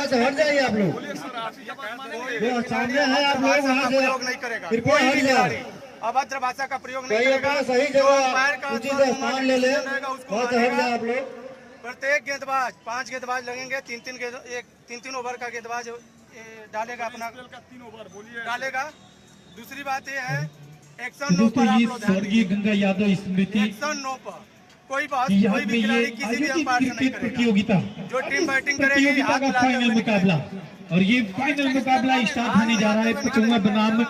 वहाँ से हट जाइए आप लोग, वो सामने है आप लोग वहाँ से कृपया हट जाए। अभद्र भाषा का प्रयोग नहीं करेगा, करेगा। सही जगह उचित स्थान ले ले, वहाँ से हट जाए आप लोग। प्रत्येक गेंदबाज 5 गेंदबाज लगेंगे, 3-3 ओवर का गेंदबाज डालेगा, अपना 3 ओवर डालेगा। दूसरी बात यह है एक्शन नो पर आप लोग ध्यान स्वर्गीय गंगा यादव स्मृति एक्शन नो पर कोई भी खिलाड़ी किसी भी अंपायर से नहीं करेगा। प्रतियोगिता जो टीम बैटिंग करेगी प्रतियोगिता का फाइनल मुकाबला, और ये फाइनल मुकाबला स्टार्ट होने जा रहा है पचुआ बनाम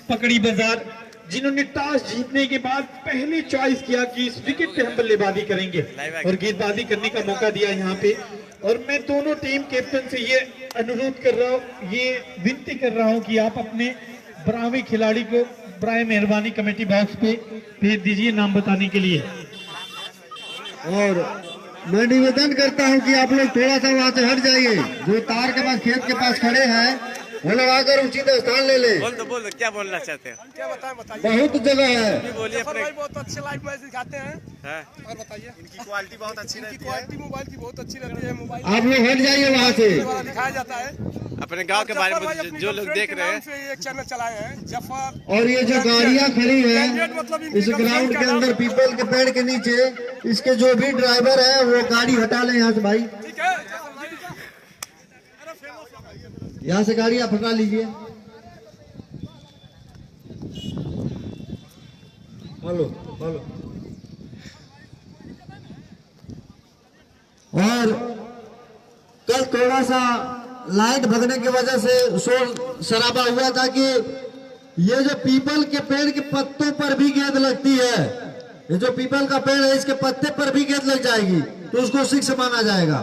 पकड़ी बाजार, जिन्होंने टॉस जीतने के बाद पहले चॉइस किया कि इस विकेट पे हम बल्लेबाजी करेंगे और गेंदबाजी करने का मौका दिया यहाँ पे। और मैं दोनों टीम कैप्टन से ये अनुरोध कर रहा हूँ, ये विनती कर रहा हूँ कि आप अपने बरावी खिलाड़ी को बराए मेहरबानी कमेटी बॉक्स पे भेज दीजिए नाम बताने के लिए। और मैं निवेदन करता हूं कि आप लोग थोड़ा सा वहां से हट जाइए, जो तार के पास खेत के पास खड़े हैं वो लोग आकर उचित स्थान ले ले। बोल दो क्या बोलना चाहते हैं? क्या बताइए बहुत जगह है। बोलिए अपने। बहुत अच्छे लाइव मैच दिखाते हैं। और बताइए इनकी क्वालिटी बहुत अच्छी रहती है, क्वालिटी मोबाइल की बहुत अच्छी रहती है। मोबाइल आप लोग हट जाइए वहां से। दिखाया जाता है अपने गांव के बारे में जो लोग देख रहे हैं। एक चैनल चलाए हैं जफर। और ये जो गाड़ियां खड़ी हैं इस ग्राउंड के अंदर पीपल के पेड़ के नीचे, इसके जो भी ड्राइवर है वो गाड़ी हटा ले यहाँ से भाई, ठीक है यहाँ से गाड़ी आप हटा लीजिए। Hello hello. और कल थोड़ा सा लाइट भगने की वजह से शोर शराबा हुआ था कि ये जो पीपल के पेड़ के पत्तों पर भी गेंद लगती है, ये जो पीपल का पेड़ है इसके पत्ते पर भी गेंद लग जाएगी तो उसको सिक्स माना जाएगा,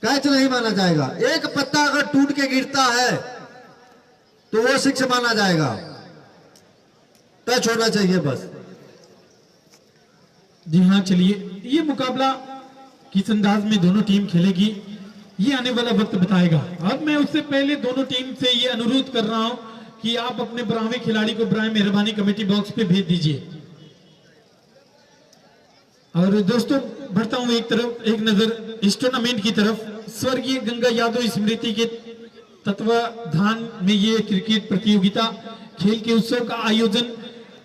कैच नहीं माना जाएगा। एक पत्ता अगर टूट के गिरता है तो वो सिक्स माना जाएगा, टच होना चाहिए बस। जी हाँ, चलिए ये मुकाबला किस अंदाज में दोनों टीम खेलेगी ये आने वाला वक्त बताएगा। अब मैं उससे पहले दोनों टीम से ये अनुरोध कर रहा हूं कि आप अपने बरावे खिलाड़ी को बराए मेहरबानी कमेटी बॉक्स पे भेज दीजिए। और दोस्तों बढ़ता हूं एक नजर इस टूर्नामेंट की तरफ। स्वर्गीय गंगा यादव स्मृति के तत्वाधान में ये क्रिकेट प्रतियोगिता खेल के उत्सव का आयोजन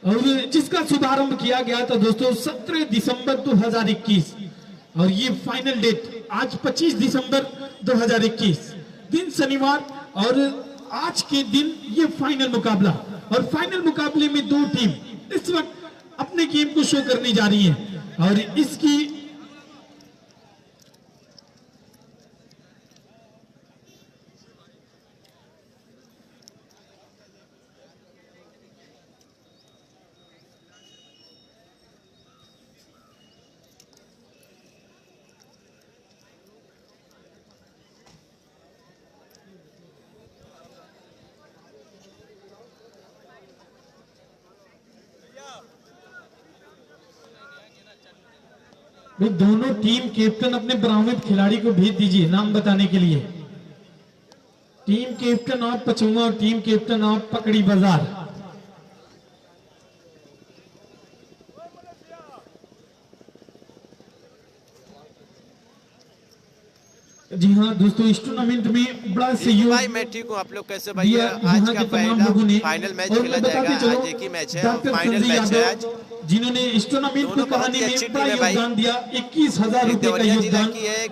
और जिसका शुभारंभ किया गया था दोस्तों 17 दिसंबर 2021, और ये फाइनल डेट आज 25 दिसंबर 2021 दिन शनिवार, और आज के दिन ये फाइनल मुकाबला, और फाइनल मुकाबले में दो टीम इस वक्त अपने गेम को शो करने जा रही है। और इसकी दोनों टीम कैप्टन अपने बरामद खिलाड़ी को भेज दीजिए नाम बताने के लिए। टीम कैप्टन ऑफ पचुआ और टीम कैप्टन ऑफ पकड़ी बाजार। जी हाँ दोस्तों, इस टूर्नामेंट में बड़ा सहयोग। भाई मैं ठीक हूँ, आप लोग कैसे भाई? आज का पहला फाइनल मैच खेला जाएगा, आज एक ही मैच है, फाइनल मैच है आज, जिन्होंने इस टूर्नामेंट को कराने में बड़ा योगदान दिया, 21,000 रुपए का योगदान।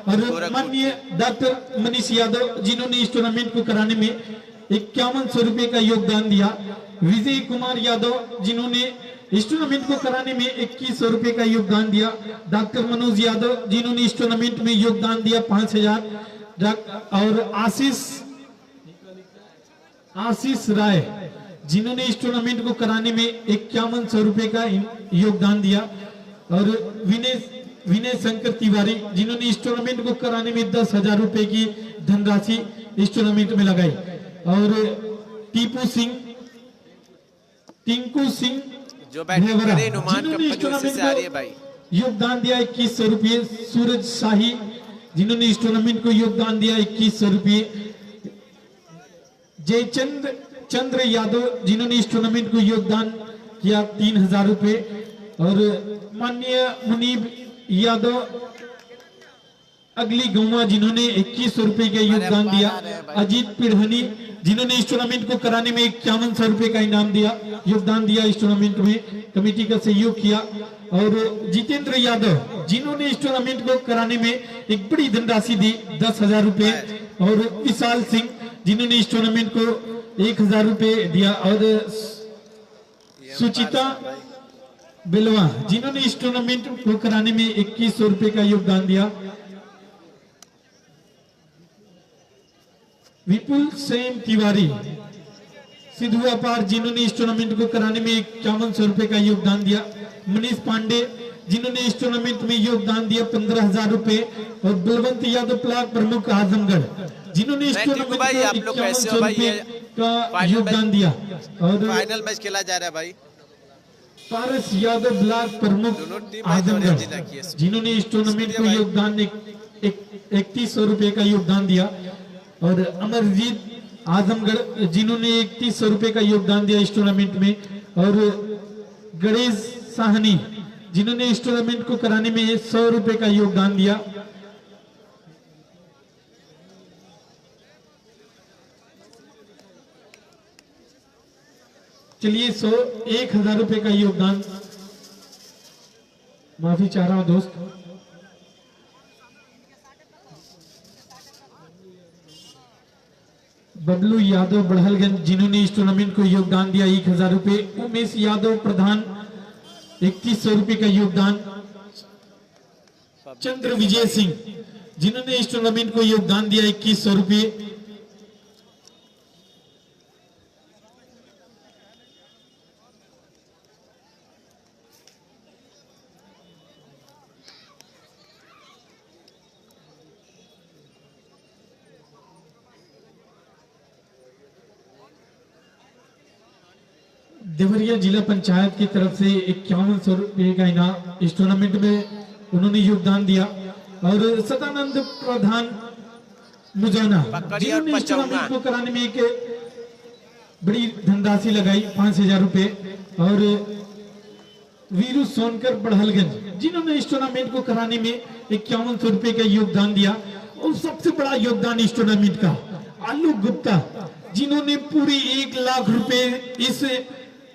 और माननीय डॉक्टर मनीष यादव जिन्होंने इस टूर्नामेंट को कराने में 5100 रुपए का योगदान दिया। विजय कुमार यादव जिन्होंने इस टूर्नामेंट को कराने में 2100 रुपए का योगदान दिया। डॉक्टर मनोज यादव जिन्होंने इस टूर्नामेंट में योगदान दिया 5000। और आशीष राय जिन्होंने इस टूर्नामेंट को कराने में 5100 रुपए का योगदान दिया। और विनय शंकर तिवारी जिन्होंने इस टूर्नामेंट को कराने में 10,000 रुपए की धनराशि इस टूर्नामेंट में लगाई। और टिंकू सिंह जो बैटिंग करे नुमान कंपनी से आ रही है भाई, योगदान दिया 2100 रुपये। सूरज शाही जिन्होंने इस टूर्नामेंट को योगदान दिया 2100 रुपये। चंद्र यादव जिन्होंने इस टूर्नामेंट को योगदान किया 3000 रुपये। और माननीय मुनीब यादव अगली गौवा जिन्होंने 2100 रुपए का योगदान दिया, अजीत पिढ़नी जिन्होंने इस टूर्नामेंट को कराने में 5100 रुपए का इनाम दिया, योगदान दिया, इस टूर्नामेंट में कमेटी का सहयोग किया। और जितेंद्र यादव जिन्होंने इस टूर्नामेंट को कराने में एक बड़ी धनराशि दी 10,000 रुपए। और विशाल सिंह जिन्होंने इस टूर्नामेंट को 1000 रुपए दिया। और सुचिता बिलवा जिन्होंने इस टूर्नामेंट को कराने में 2100 रुपए का योगदान दिया। विपुल सेन तिवारी सिद्धू अपार जिन्होंने इस टूर्नामेंट को कराने में 5100 रुपए का योगदान दिया। मनीष पांडे जिन्होंने इस टूर्नामेंट में योगदान दिया 15,000 रुपए। और बलवंत यादव प्लाट प्रमुख आजमगढ़ जिन्होंने इस टूर्नामेंट में 5100 रुपए का योगदान दिया। और फाइनल मैच खेला जा रहा है भाई। पारस यादव ब्लॉक प्रमुख आजमगढ़ जिन्होंने इस टूर्नामेंट को योगदान 3100 रुपए का योगदान दिया। और अमरजीत आजमगढ़ जिन्होंने 3100 रुपए का योगदान दिया इस टूर्नामेंट में। और गणेश साहनी जिन्होंने इस टूर्नामेंट को कराने में 100 रुपए का योगदान दिया। चलिए 1000 रुपए का योगदान, माफी चाह रहा हूं दोस्त। बबलू यादव बढ़लगंज जिन्होंने इस टूर्नामेंट को योगदान दिया 1000 रुपए। उमेश यादव प्रधान 3100 रुपए का योगदान। चंद्र विजय सिंह जिन्होंने इस टूर्नामेंट को योगदान दिया 2100 रुपए। देवरिया जिला पंचायत की तरफ से 5100 रुपए का इनाम इस टूर्नामेंट में उन्होंने योगदान दिया। और सदानंद प्रधान मुजाना जिन्होंने इस टूर्नामेंट को कराने में एक बड़ी धनराशि लगाई 5000 रुपए। और वीरू सोनकर बढ़लगंज जिन्होंने इस टूर्नामेंट को कराने में 5100 रुपए का योगदान दिया। और सबसे बड़ा योगदान इस टूर्नामेंट का आलोक गुप्ता जिन्होंने पूरे 1 लाख रुपए इस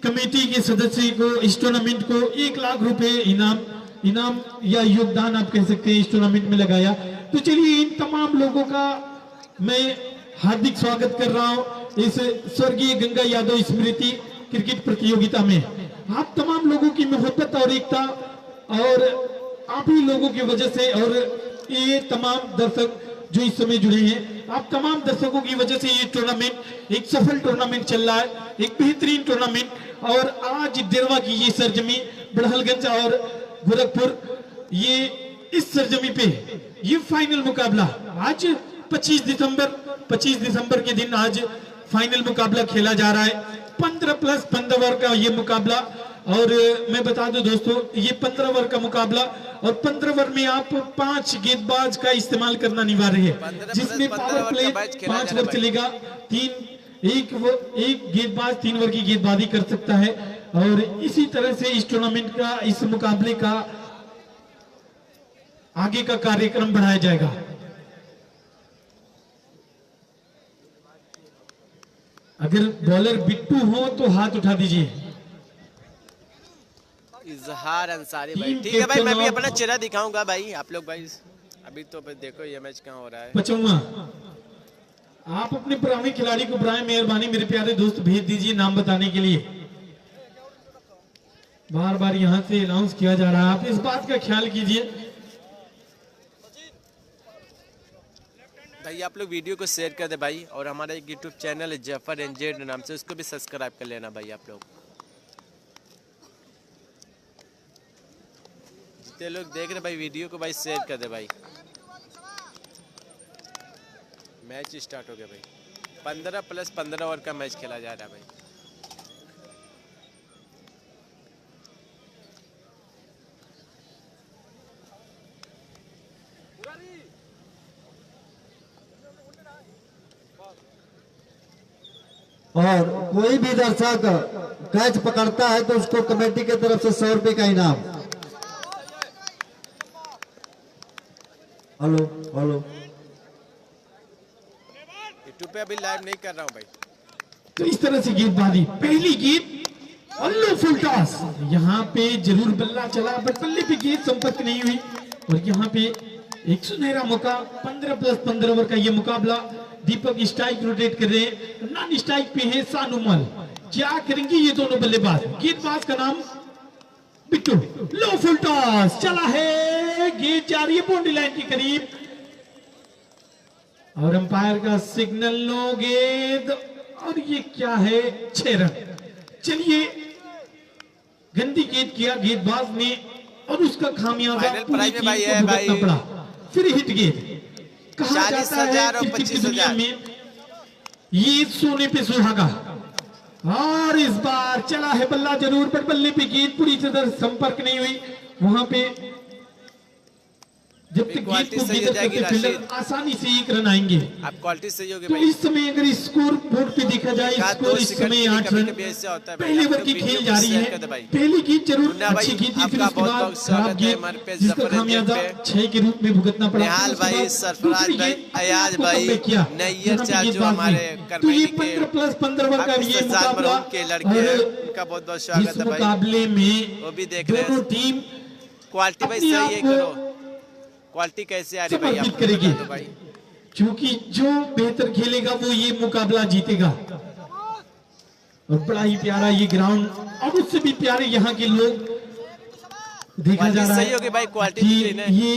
कमेटी के सदस्य को इस टूर्नामेंट को 1 लाख रुपए इनाम या योगदान आप कह सकते हैं इस टूर्नामेंट में लगाया। तो चलिए इन तमाम लोगों का मैं हार्दिक स्वागत कर रहा हूं इस स्वर्गीय गंगा यादव स्मृति क्रिकेट प्रतियोगिता में। आप तमाम लोगों की मोहब्बत और एकता और आप ही लोगों की वजह से और ये तमाम दर्शक जो इस समय जुड़े हैं, आप तमाम दर्शकों की वजह से ये टूर्नामेंट एक सफल टूर्नामेंट चल रहा है, एक बेहतरीन टूर्नामेंट। और आज देरवा की ये सरजमी बढ़लगंज और गोरखपुर ये इस सरजमी पे ये फाइनल मुकाबला आज 25 दिसंबर के दिन आज फाइनल मुकाबला खेला जा रहा है। 15+15 ओवर का ये मुकाबला। और मैं बता दूं दोस्तों ये 15 ओवर का मुकाबला और 15 ओवर में आप 5 गेंदबाज का इस्तेमाल करना अनिवार्य है, जिसमें पावर प्ले 5 ओवर चलेगा। एक गेंदबाज 3 ओवर की गेंदबाजी कर सकता है। और इसी तरह से इस टूर्नामेंट का इस मुकाबले का आगे का कार्यक्रम बढ़ाया जाएगा। अगर बॉलर बिट्टू हो तो हाथ उठा दीजिए। इजहार अंसारी भाई, ठीक है भाई, मैं भी अपना चेहरा दिखाऊंगा भाई, आप लोग भाई अभी तो देखो ये मैच कहाँ हो रहा है। पचौवा आप अपने पुराने खिलाड़ी को बुलाएं, मेहरबानी मेरे प्यारे दोस्त भेज दीजिए नाम बताने के लिए। बार बार यहाँ से अनाउंस किया जा रहा है, आप इस बात का ख्याल कीजिए। भाई आप लोग वीडियो को शेयर कर दे भाई, और हमारा एक यूट्यूब चैनल है जफर एनजेड नाम से, उसको भी सब्सक्राइब कर लेना भाई। आप लोग जितने लोग देख रहे भाई वीडियो को भाई शेयर कर दे भाई। मैच स्टार्ट हो गया भाई, 15+15 ओवर का मैच खेला जा रहा है भाई। और कोई भी दर्शक कैच पकड़ता है तो उसको कमेटी की तरफ से 100 रुपए का इनाम। Hello hello. यूट्यूब पे अभी लाइव नहीं कर रहा हूँ भाई। तो इस तरह से गेंदबाजी, पहली गेंद अल्लू फुल टॉस, यहाँ पे जरूर बल्ला चला बट बल्ले पे गेंद संपर्क नहीं हुई और यहाँ पे एक सुनहरा मौका। 15+15 ओवर का ये मुकाबला। दीपक स्ट्राइक रोटेट कर रहे हैं, नॉन स्ट्राइक पे है सानुमल। क्या करेंगे ये दोनों बल्लेबाज? गेंदबाज का नाम बिट्टू। लो फुल टॉस चला है, गेंद जा रही है बाउंड्री लाइन के करीब और अंपायर का सिग्नल, नो गेंद। और ये क्या है? 6 रन। चलिए, गंदी गेंद किया गेंदबाज ने और उसका खामियाजा फाइनल पूरी प्राइज में टीम भाई को है भुगतना भाई। पड़ा। फिर हिट गेंद। कहा जाता 40,000 है और क्रिकेट की दुनिया 25,000 में ये सोने पे सुहागा। और इस बार चला है बल्ला जरूर पर बल्ले पे गेंद पूरी तरह संपर्क नहीं हुई। वहां पे जब तक गेंद क्वालिटी को सही हो गेंद जाएगी करते फील्डर राशिद। आसानी से 1 रन आएंगे। आप क्वालिटी सही होगी तो भाई। इस समय अगर स्कोर बोर्ड पे देखा जाए, एकाध स्कोर दो इस सेकंड समय के लिए 8 कभी रन। कभी ऐसे होता है भाई। पहले आप ओवर लोग की वीडियो खेल को जा रही शेयर है। कर दे भाई। पहली गेंद जरूर मुन्ना भाई, अच्छी गेंद थी, फिर आपका उसके बहुत बाद बहुत स्वागत खराब है गेंद हमारे पेज जिसका जफर खामियाजा पे। 6 के रूप में भुगतना पड़ा। निहाल फिर उसके भाई, बाद सरफराज दूसरी भाई, गेंद अपने अयाज आप को भाई, कमबैक किया। नैयर यहाँ पे चाचू गेंदबाज हमारे ने। तो करमैनी ये के 15+15 ओवर का काफी ये सज्जाद मुकाबला मरहूम के लड़के हैं, और उनका बहुत बहुत इस स्वागत है भाई। मुकाबले में वो भी देख रहे दोनों हैं। टीम क्वालिटी भाई अपने सही आप है, को करो क्वालिटी कैसे आ रही है भाई? समर्पित आप करेगी। बता दो भाई। क्योंकि जो बेहतर खेलेगा वो ये मुकाबला जीतेगा। और बड़ा ही प्यारा ये ग्राउंड और उससे भी प्यारे यहाँ के लोग। देखा जा रहा सही होगी भाई, है क्वालिटी कि दिख रही है। ये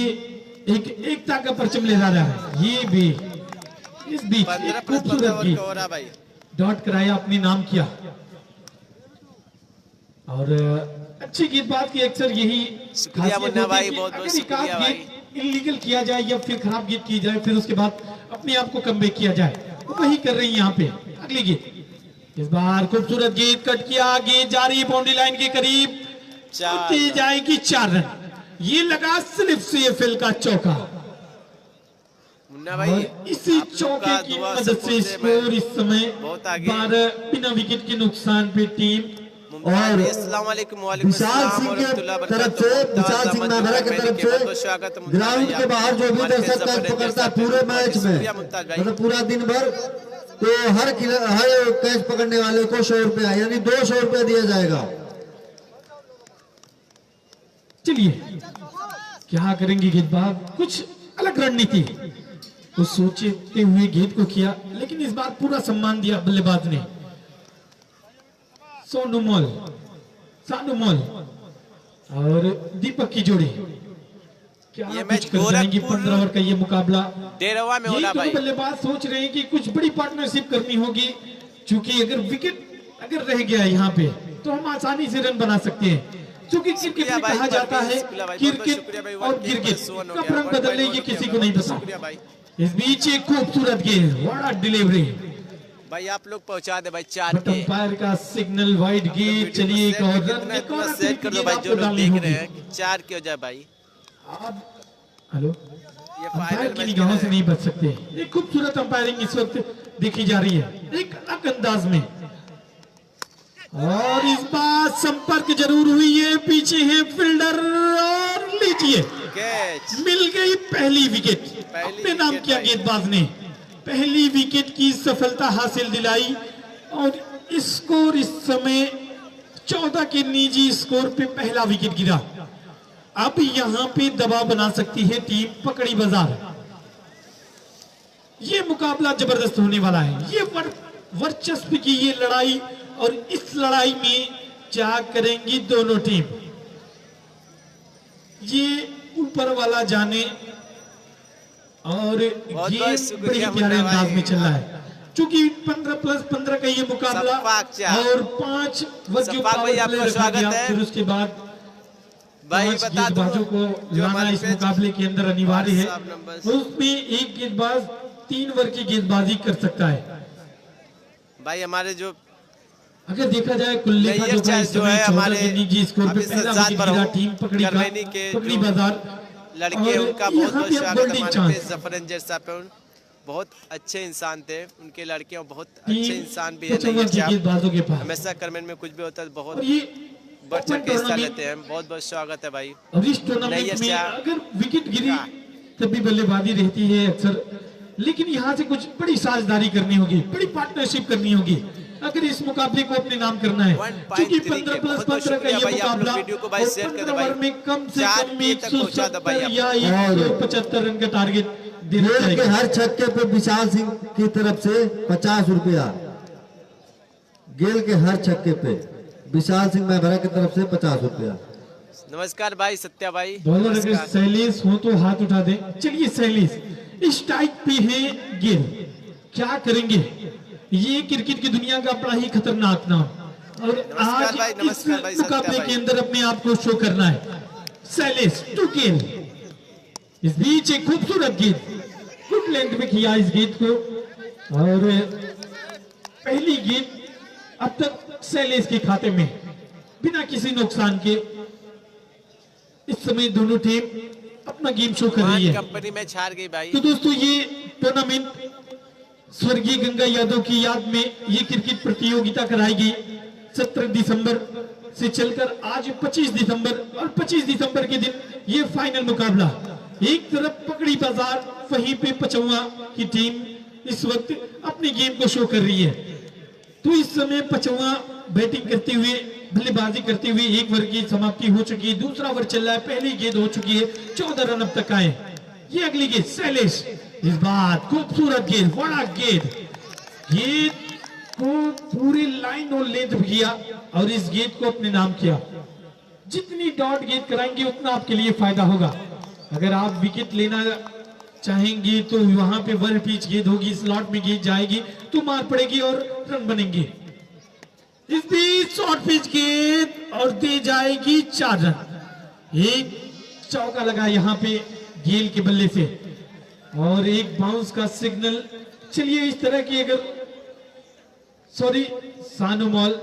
एक एकता का परचम लहरा रहा है। ये भी इस बीच 15+15 खूबसूरत ओवर की का हो रहा भाई। डॉट कराया, अपने नाम किया और अच्छी गेंदबाज की अक्सर यही शुक्रिया खासियत मुन्ना होती है भाई, कि बहुत बहुत अगर एकाध शुक्रिया भाई। गेंद इलीगल किया जाए या फिर खराब गेंद की जाए, फिर उसके बाद अपने आप को कमबैक किया जाए, वो वही कर रही है यहाँ पे। अगली गेंद, इस बार खूबसूरत गेंद कट किया, गेंद जा रही है बाउंड्री लाइन के करीब, दी जाएगी 4 रन। ये लगा स्लिप सीएफएल का चौका मुन्ना भाई, और इसी आप लोग चौके का की दुआ मदद सपोर्ट से से स्कोर इस समय बहुत आगे। 12 बिना विकेट के नुकसान पे टीम। और अस्सलाम वालेकुम, वालेकुम विशाल अस्सलाम सिंह वरहमतुल्लाह के तरफ से, वबरकातुहू। विशाल सिंह नागरा की तरफ से ग्राउंड के बाहर जो भी दर्शक कैच पकड़ता है पूरे मैच में, मतलब पूरा दिन भर, तो हर कैच पकड़ने वाले को 100 रुपया यानी 200 रुपया दिया जाएगा। चलिए, क्या करेंगे गेंदबाज? कुछ अलग रणनीति वो सोचते हुए गेंद को किया, लेकिन इस बार पूरा सम्मान दिया बल्लेबाज ने। सानुमल और दीपक की जोड़ी क्या ये कुछ मैच कर जाएंगे? गोरखपुर 15 ओवर का ये मुकाबला। डेरवा में यही होला दोनों भाई। बल्लेबाज सोच रहे हैं कि कुछ बड़ी पार्टनरशिप करनी होगी, क्योंकि अगर विकेट अगर रह गया यहाँ पे तो हम आसानी से रन बना सकते हैं। क्योंकि क्रिकेट में कहा जाता है क्रिकेट और गिरगिट कब रन बदलने ये किसी को नहीं पता। इस बीच एक खूबसूरत गेंद, बड़ा डिलीवरी भाई, आप लोग पहुंचा दे भाई 4 बट के। अंपायर का सिग्नल, वाइड गेंद। चलिए एक और रन, एक और सेट कर दो भाई, जो आपको लोग डालनी देख होगी। रहे हैं 4 के हो जाए भाई। हेलो, ये अंपायर फाइनल की मैच निगाहों से नहीं बच सकते। एक खूबसूरत अंपायरिंग इस वक्त देखी जा रही है, एक अलग अंदाज में। और इस बार संपर्क जरूर हुई है, पीछे है फील्डर और लीजिए कैच। मिल गई पहली विकेट। पहली अपने नाम विकेट किया भाई। गेंदबाज ने, पहली विकेट की सफलता हासिल दिलाई। और स्कोर इस समय 14 के निजी स्कोर पे पहला विकेट गिरा। अब यहां पे दबाव बना सकती है टीम पकड़ी बाजार। ये मुकाबला जबरदस्त होने वाला है, ये वर्चस्व की ये लड़ाई। और इस लड़ाई में क्या करेंगी दोनों टीम, ये ऊपर वाला जाने। और बहुत गेम बड़े शुक्रिया प्यारे मुन्ना अंदाज भाई। में चल रहा है, क्योंकि 15+15 का ये मुकाबला सफाक चाह। और 5 सफाक भाई, आपका स्वागत है। फिर उसके बाद भाई 5 बता दो गेंदबाजों को जो लाना हमारे इस पेज मुकाबले के अंदर अनिवार्य है। WhatsApp number. तो उसमें एक गेंदबाज 3 ओवर की गेंदबाजी कर सकता है। भाई हमारे जो अगर देखा जाए कुल्ले का नैयर चाल जो है हमारे निजी स्कोर पे अभी पहला सज्जाद विकेट पर गिरा हो, टीम करमैनी के पकड़ी जो बाजार लड़के और उनका बहुत यहाँ बहुत पे अब स्वागत golden हमारे chance। पेज जफर अंजर साहब पे। बहुत अच्छे इंसान थे उनके लड़के, और बहुत टीम अच्छे इंसान भी है। 55 नैयर की चाल गेंदबाजों के पास। हमेशा करमैन में कुछ भी होता है बहुत और ये बढ़ चढ़ के हिस्सा टूर्नामेंट लेते हैं। बहुत बहुत स्वागत है भाई। और इस टूर्नामेंट नैयर में चाल अगर विकेट गिरी तभी बल्लेबाजी रहती है अक्सर, लेकिन यहाँ से कुछ बड़ी साझेदारी करनी होगी, बड़ी पार्टनरशिप करनी होगी अगर इस मुकाबले को अपने नाम करना है, क्योंकि 15+15 का ये मुकाबला और 15 ओवर में कम से कम 170 या 175 रन का टारगेट देना गेल के चाहिए। हर छक्के पे विशाल सिंह की तरफ से 50 रुपया, गेल के हर छक्के पे विशाल सिंह मैभरा की तरफ से 50 रुपया। नमस्कार भाई सत्या भाई। बॉलर अगर शैलेश हो तो हाथ उठा दे। चलिए शैलेश स्ट्राइक पे है गेल, क्या करेंगे? ये क्रिकेट की दुनिया का बड़ा ही खतरनाक नाम, और आज इस मुकाबले के अंदर अपने आप को शो करना है। शैलेश टू गेल, इस बीच एक खूबसूरत गेंद, गुड लेंथ में किया इस गेंद को, और पहली गेंद अब तक शैलेश के खाते में बिना किसी नुकसान के। इस समय दोनों टीम अपना गेम शो कर रही है। कंपनी मैच हार गई भाई। तो दोस्तों ये टूर्नामेंट स्वर्गीय गंगा यादव की याद में ये क्रिकेट प्रतियोगिता कराई गई 17 दिसंबर से चलकर आज 25 दिसंबर, और 25 दिसंबर के दिन ये फाइनल मुकाबला। एक तरफ पकड़ी बाजार, वहीं पे पचौआ की टीम इस वक्त अपने गेम को शो कर रही है। तो इस समय पचौआ बैटिंग करते हुए, बल्लेबाजी करते हुए एक ओवर की समाप्ति हो चुकी है, दूसरा ओवर चल रहा है, पहली गेंद हो चुकी है, 14 रन अब तक आए। ये अगली गेंद शैलेश, इस बार खूबसूरत गेंद, बड़ा गेंद, गेंद को पूरी लाइन और लेंथ किया और इस गेंद को अपने नाम किया। जितनी डॉट गेंद कराएंगे उतना आपके लिए फायदा होगा। अगर आप विकेट लेना चाहेंगे तो वहां पे वर पिच गेंद होगी, स्लॉट में गेंद जाएगी तो मार पड़ेगी और रन बनेंगे। इस बीच शॉर्ट पिच गेंद और दी जाएगी 4 रन। एक चौका लगा यहाँ पे गेल के बल्ले से और एक बाउंस का सिग्नल। चलिए इस तरह की अगर सानू मॉल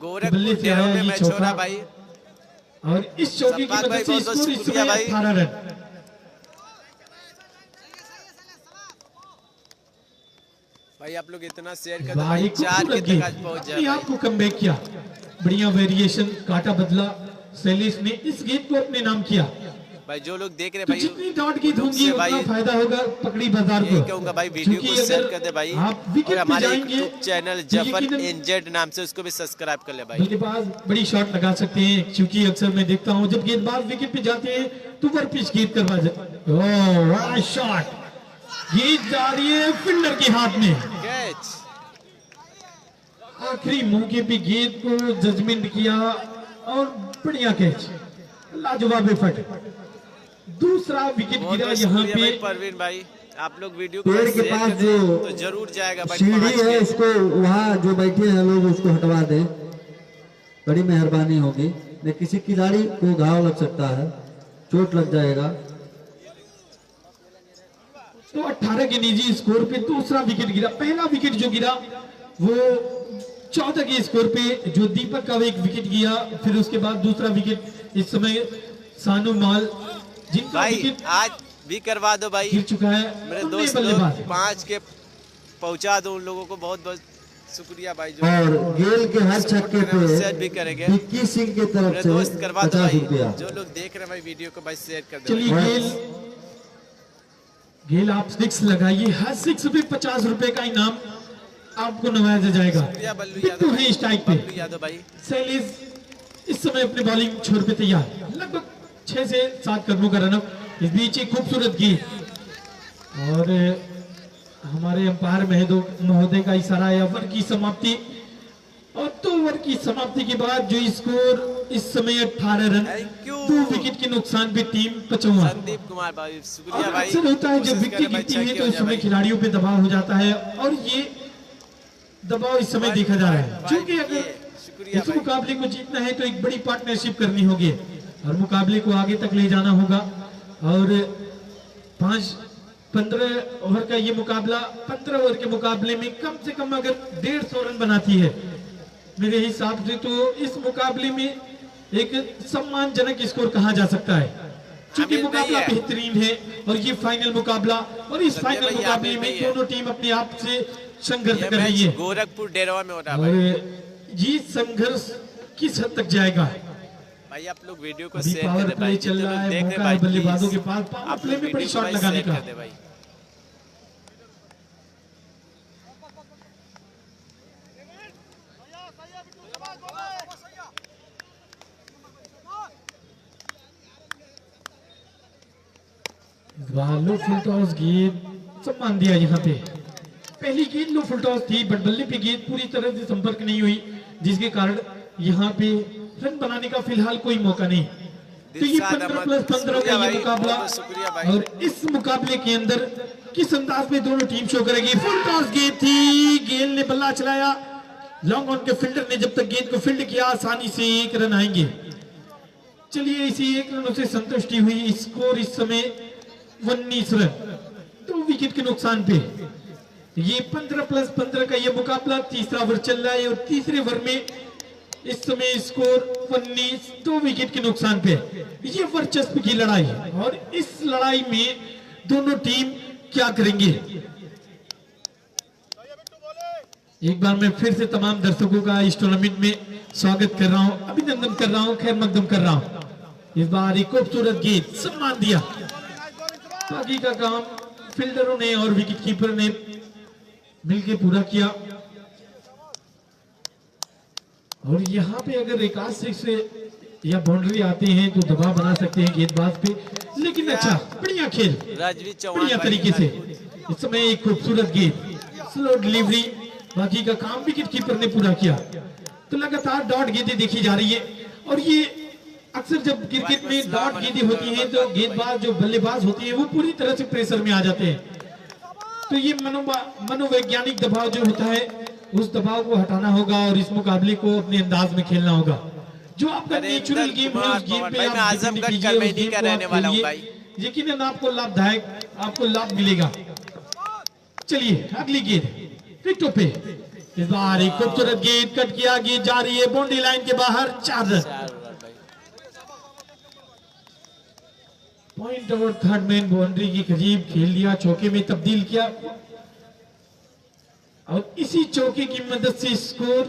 बल्ले से आया ये चौका भाई, और इस चौके की वजह से स्कोर इस समय 18 रन। भाई आप लोग इतना शेयर कर दो भाई, 4 के तक आज पहुंच जाए। आपको कमबैक किया, बढ़िया वेरिएशन, काटा बदला, शैलेश ने इस गेंद को अपने नाम किया। भाई जो लोग देख रहे तो भाई, जितनी डॉट गेंद होंगी उतना फायदा होगा पकड़ी बाजार को। कहूंगा भाई वीडियो को शेयर कर दे भाई, और हमारे यूट्यूब चैनल जफर एनजेड नाम से उसको भी सब्सक्राइब कर ले भाई। बल्लेबाज बड़ी शॉट लगा सकते हैं, क्योंकि अक्सर मैं देखता हूं जब गेंदबाज विकेट पे जाते हैं तो वर पिच गेंद करवा जाते। ओह शॉट, गेंद जा रही है फील्डर के हाथ में, कैच। आखिरी मौके पे गेंद को जजमेंट किया और बढ़िया कैच, लाजवाब एफर्ट। दूसरा विकेट गिरा यहाँ पे। परवीन भाई आप लोग वीडियो को पेड़ के पास जो तो जरूर जाएगा भाई, सीढ़ी है उसको वहाँ जो बैठे हैं लोग उसको हटवा दे, बड़ी मेहरबानी होगी। नहीं किसी खिलाड़ी को घाव लग सकता है, चोट लग जाएगा। तो 18 के निजी स्कोर पे दूसरा विकेट गिरा। पहला विकेट जो गिरा वो 14 के स्कोर पे जो दीपक का एक विकेट गिरा, फिर उसके बाद दूसरा विकेट इस समय सानू माल जिनका भाई विकेट आज भी करवा दो भाई, गिर चुका है। मेरे उन्हें दोस्त बल्लेबाज। 5 के पहुंचा दो उन लोगों को, बहुत बहुत शुक्रिया भाई। जो और गेल के हर छक्के शेयर पे भी करेंगे, विक्की सिंह की तरफ मेरे से दोस्त करवा दो 50 भाई। रुपया। जो लोग देख रहे हैं भाई वीडियो को भाई शेयर कर दो। चलिए गेल आप 6 लगाइए, हर 6 पे 50 रुपए का इनाम आपको नवाजा जाएगा। बल्लू बिट्टू है स्ट्राइक पे। बल्लू यादव भाई, शैलेश इस समय अपनी बॉलिंग छोड़ पे तैयार, लगभग 6 से 7 कदमों का रनअप। इस बीच एक खूबसूरत गेंद और हमारे अंपायर महोदय का इशारा है ओवर की समाप्ति, और 2 ओवर की समाप्ति के बाद जो स्कोर इस समय 18 रन, 2 विकेट के नुकसान पे टीम पचौआ। संदीप कुमार भाई शुक्रिया भाई। अक्सर होता है जब विकेट गिरती है तो उस समय खिलाड़ियों पे दबाव हो जाता है, और ये दबाव इस समय देखा जा रहा है। क्योंकि अगर इस मुकाबले को जीतना है तो एक बड़ी पार्टनरशिप करनी होगी और मुकाबले को आगे तक ले जाना होगा। और 15 ओवर का ये मुकाबला, 15 ओवर के मुकाबले में कम से कम अगर 150 रन बनाती है मेरे हिसाब से, तो इस मुकाबले में एक सम्मानजनक स्कोर कहा जा सकता है। क्योंकि मुकाबला बेहतरीन है और ये फाइनल मुकाबला, और इस फाइनल मुकाबले में दोनों टीम अपने आप से संघर्ष कर रही है। गोरखपुर डेरवा में हो रहा है और ये संघर्ष किस हद तक जाएगा, भाई आप लोग वीडियो को अभी शेयर पावर कर दे प्ले भाई, चल जितने रहा लोग है, देख रहे मौका भाई है बल्लेबाजों के प्लीज पास पावर आप प्ले लोग में बड़ी वीडियो को शॉट भाई लगाने शेयर का। कर दे भाई। लो फुल टॉस गेंद सम्मान दिया यहाँ पे। पहली गेंद लो फुल टॉस थी बट बल्ले पे गेंद पूरी तरह से संपर्क नहीं हुई, जिसके कारण यहाँ पे रन बनाने का फिलहाल कोई मौका नहीं। तो ये 15+15 का ये मुकाबला, और इस मुकाबले के अंदर किस अंदाज में दोनों टीम शो करेगी। फुल टॉस गेंद थी, गेंद ने बल्ला चलाया, लॉन्ग ऑन के फील्डर ने जब तक गेंद को फील्ड किया आसानी से 1 रन आएंगे। चलिए इसी 1 रनों से संतुष्टि हुई। स्कोर इस समय 19 रन, 2 विकेट के नुकसान पे। ये 15+15 का ये मुकाबला तीसरा ओवर चल रहा है, और तीसरे ओवर में इस समय स्कोर 19, 2 विकेट के नुकसान पे। ये वर्चस्व की लड़ाई है, और इस लड़ाई में दोनों टीम क्या करेंगे। एक बार मैं फिर से तमाम दर्शकों का इस टूर्नामेंट में स्वागत कर रहा हूं, अभिनंदन कर रहा हूं, खैर मकदम कर रहा हूं। इस बार एक खूबसूरत गेंद, सम्मान दिया। बाकी का काम फील्डरों ने और विकेट कीपर ने मिलकर पूरा किया। और यहाँ पे अगर एकाध से या बाउंड्री आते हैं तो दबाव बना सकते हैं गेंदबाज पे, लेकिन अच्छा बढ़िया खेल, बढ़िया तरीके से। इस समय एक खूबसूरत गेंद, स्लो डिलीवरी, बाकी का काम विकेट कीपर ने पूरा किया। तो लगातार डॉट गेंदें देखी जा रही है, और ये अक्सर जब क्रिकेट में डॉट गेंदें होती हैं तो गेंदबाज जो बल्लेबाज होती हैं वो पूरी तरह से प्रेशर में आ जाते हैं। तो ये मनोवैज्ञानिक दबाव जो होता है उस दबाव को हटाना होगा, और इस मुकाबले को अपने अंदाज में खेलना होगा। जो आपका नेचुरल गेम है उस गेम पे आप आजमगढ़ कमेटी का रहने वाला हूं भाई, यकीनन आपको लाभदायक, आपको लाभ मिलेगा। चलिए अगली गेंद विकेटों पे। इस बार एक खूबसूरत गेंद कट किया, गेंद जा रही है बाउंड्री लाइन के बाहर, 4 रन। पॉइंट और थर्ड मैन बाउंड्री के करीब खेल लिया, चौके में तब्दील किया, और इसी चौके की मदद से score